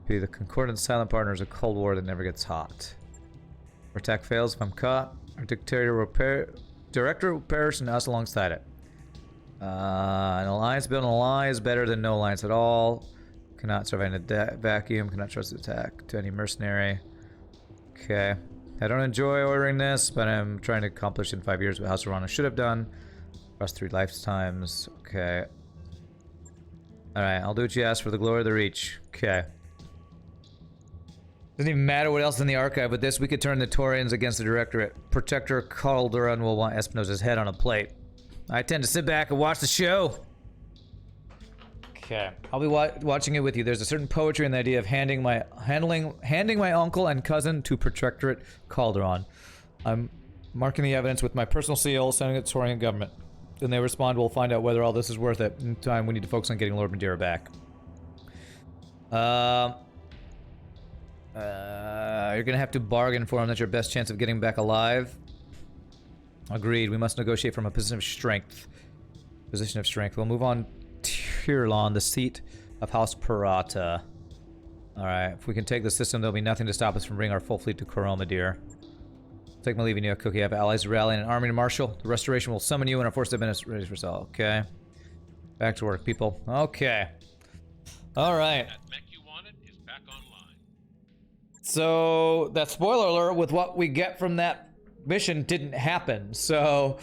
Be the concordant silent partner is a cold war that never gets hot. Our attack fails if I'm caught. Our director will perish and us alongside it. An alliance built on a lie is better than no alliance at all. Cannot survive in a vacuum. Cannot trust the attack to any mercenary. Okay. I don't enjoy ordering this, but I'm trying to accomplish in 5 years what House Arana should have done. Across 3 lifetimes. Okay. Alright, I'll do what you asked for the glory of the reach. Okay. Doesn't even matter what else is in the archive. With this, we could turn the Taurians against the Directorate. Protector Calderon will want Espinosa's head on a plate. I tend to sit back and watch the show. Okay. I'll be watching it with you. There's a certain poetry in the idea of handing my uncle and cousin to Protectorate Calderon. I'm marking the evidence with my personal seal, sending it to the Taurian government. When they respond, we'll find out whether all this is worth it. In time, we need to focus on getting Lord Madeira back. You're gonna have to bargain for him. That's your best chance of getting back alive. Agreed. We must negotiate from a position of strength. We'll move on to Tirlon, the seat of House Parata. Alright. If we can take the system, there'll be nothing to stop us from bringing our full fleet to Koromadir. Take my leave, you Cookie. I have allies rallying an army to marshal. The restoration will summon you and our force of minutes ready for sale. Okay. Back to work, people. Okay. Alright. That mech you wanted is back online. So, that spoiler alert with what we get from that mission didn't happen. So,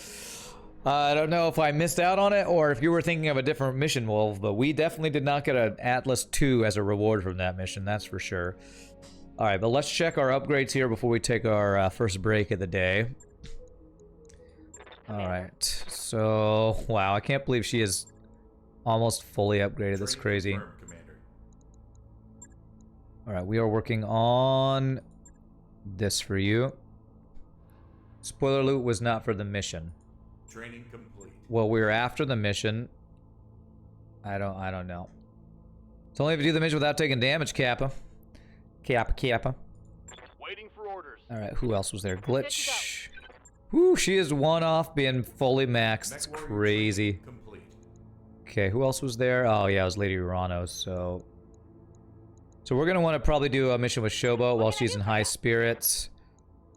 I don't know if I missed out on it or if you were thinking of a different mission, Wolf, but we definitely did not get an Atlas 2 as a reward from that mission, that's for sure. Alright, but let's check our upgrades here before we take our first break of the day. Alright, so... Wow, I can't believe she is almost fully upgraded. That's crazy. Alright, we are working on this for you. Spoiler loot was not for the mission. Training complete. Well, we were after the mission. I don't know. It's only if you do the mission without taking damage, Kappa. Kappa. Waiting for orders. Alright, who else was there? Glitch. Whoo, she is one off being fully maxed. It's crazy. Complete. Okay, who else was there? Oh, yeah, it was Lady Urano, so... So we're gonna want to probably do a mission with Showboat while she's in high spirits.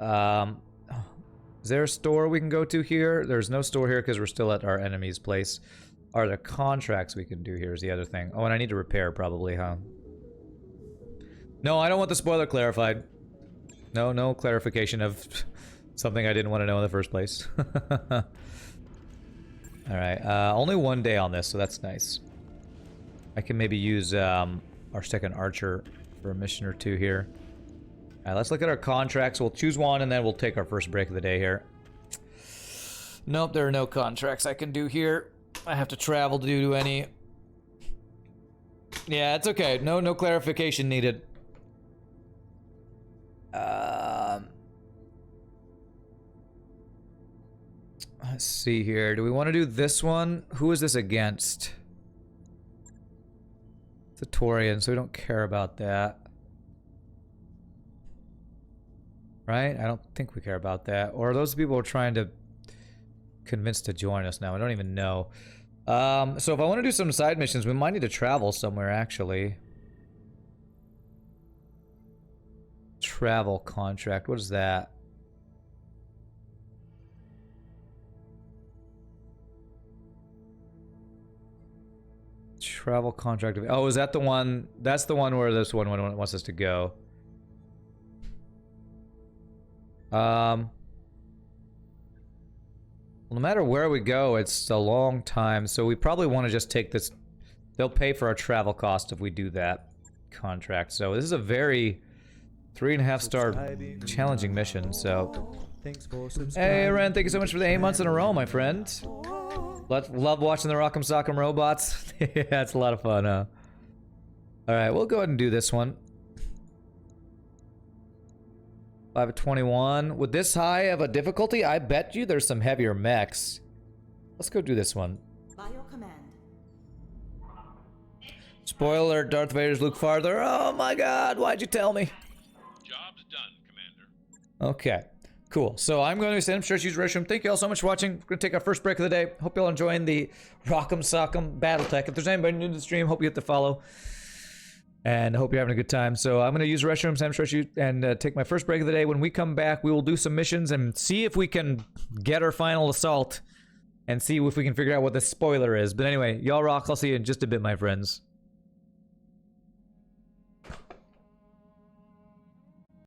Is there a store we can go to here? There's no store here because we're still at our enemy's place. Are there contracts we can do here is the other thing. Oh, and I need to repair probably, huh? No, I don't want the spoiler clarified. No clarification of something I didn't want to know in the first place. Alright, only one day on this, so that's nice. I can maybe use our second archer for a mission or two here. Alright, let's look at our contracts. We'll choose one and then we'll take our first break of the day here. Nope, there are no contracts I can do here. I have to travel to do any. Yeah, it's okay. No clarification needed. Let's see here. Do we want to do this one? Who is this against? It's a Torian, so we don't care about that. Right? I don't think we care about that. Or are those people we're trying to convince to join us now? I don't even know. So if I want to do some side missions, we might need to travel somewhere, actually. Travel contract. What is that? Travel contract. Oh, is that the one? That's the one where this one wants us to go. Well, no matter where we go, it's a long time, so we probably want to just take this. They'll pay for our travel cost if we do that contract. So this is a very 3.5-star challenging mission. So, hey Ren, thank you so much for the 8 months in a row, my friend. Love watching the Rock'em Sock'em robots. Yeah, it's a lot of fun, huh? Alright, we'll go ahead and do this one. 5 of 21. With this high of a difficulty, I bet you there's some heavier mechs. Let's go do this one. By your command. Spoiler, Darth Vader's Luke farther. Oh my god, why'd you tell me? Job's done, Commander. Okay, cool. So I'm going to send Church Use Restroom. Thank you all so much for watching. We're going to take our first break of the day. Hope you all enjoying the Rock'em Sock'em BattleTech. If there's anybody new to the stream, hope you hit the follow. And I hope you're having a good time. So I'm going to use restrooms and take my first break of the day. When we come back, we will do some missions and see if we can get our final assault and see if we can figure out what the spoiler is. But anyway, y'all rock. I'll see you in just a bit, my friends.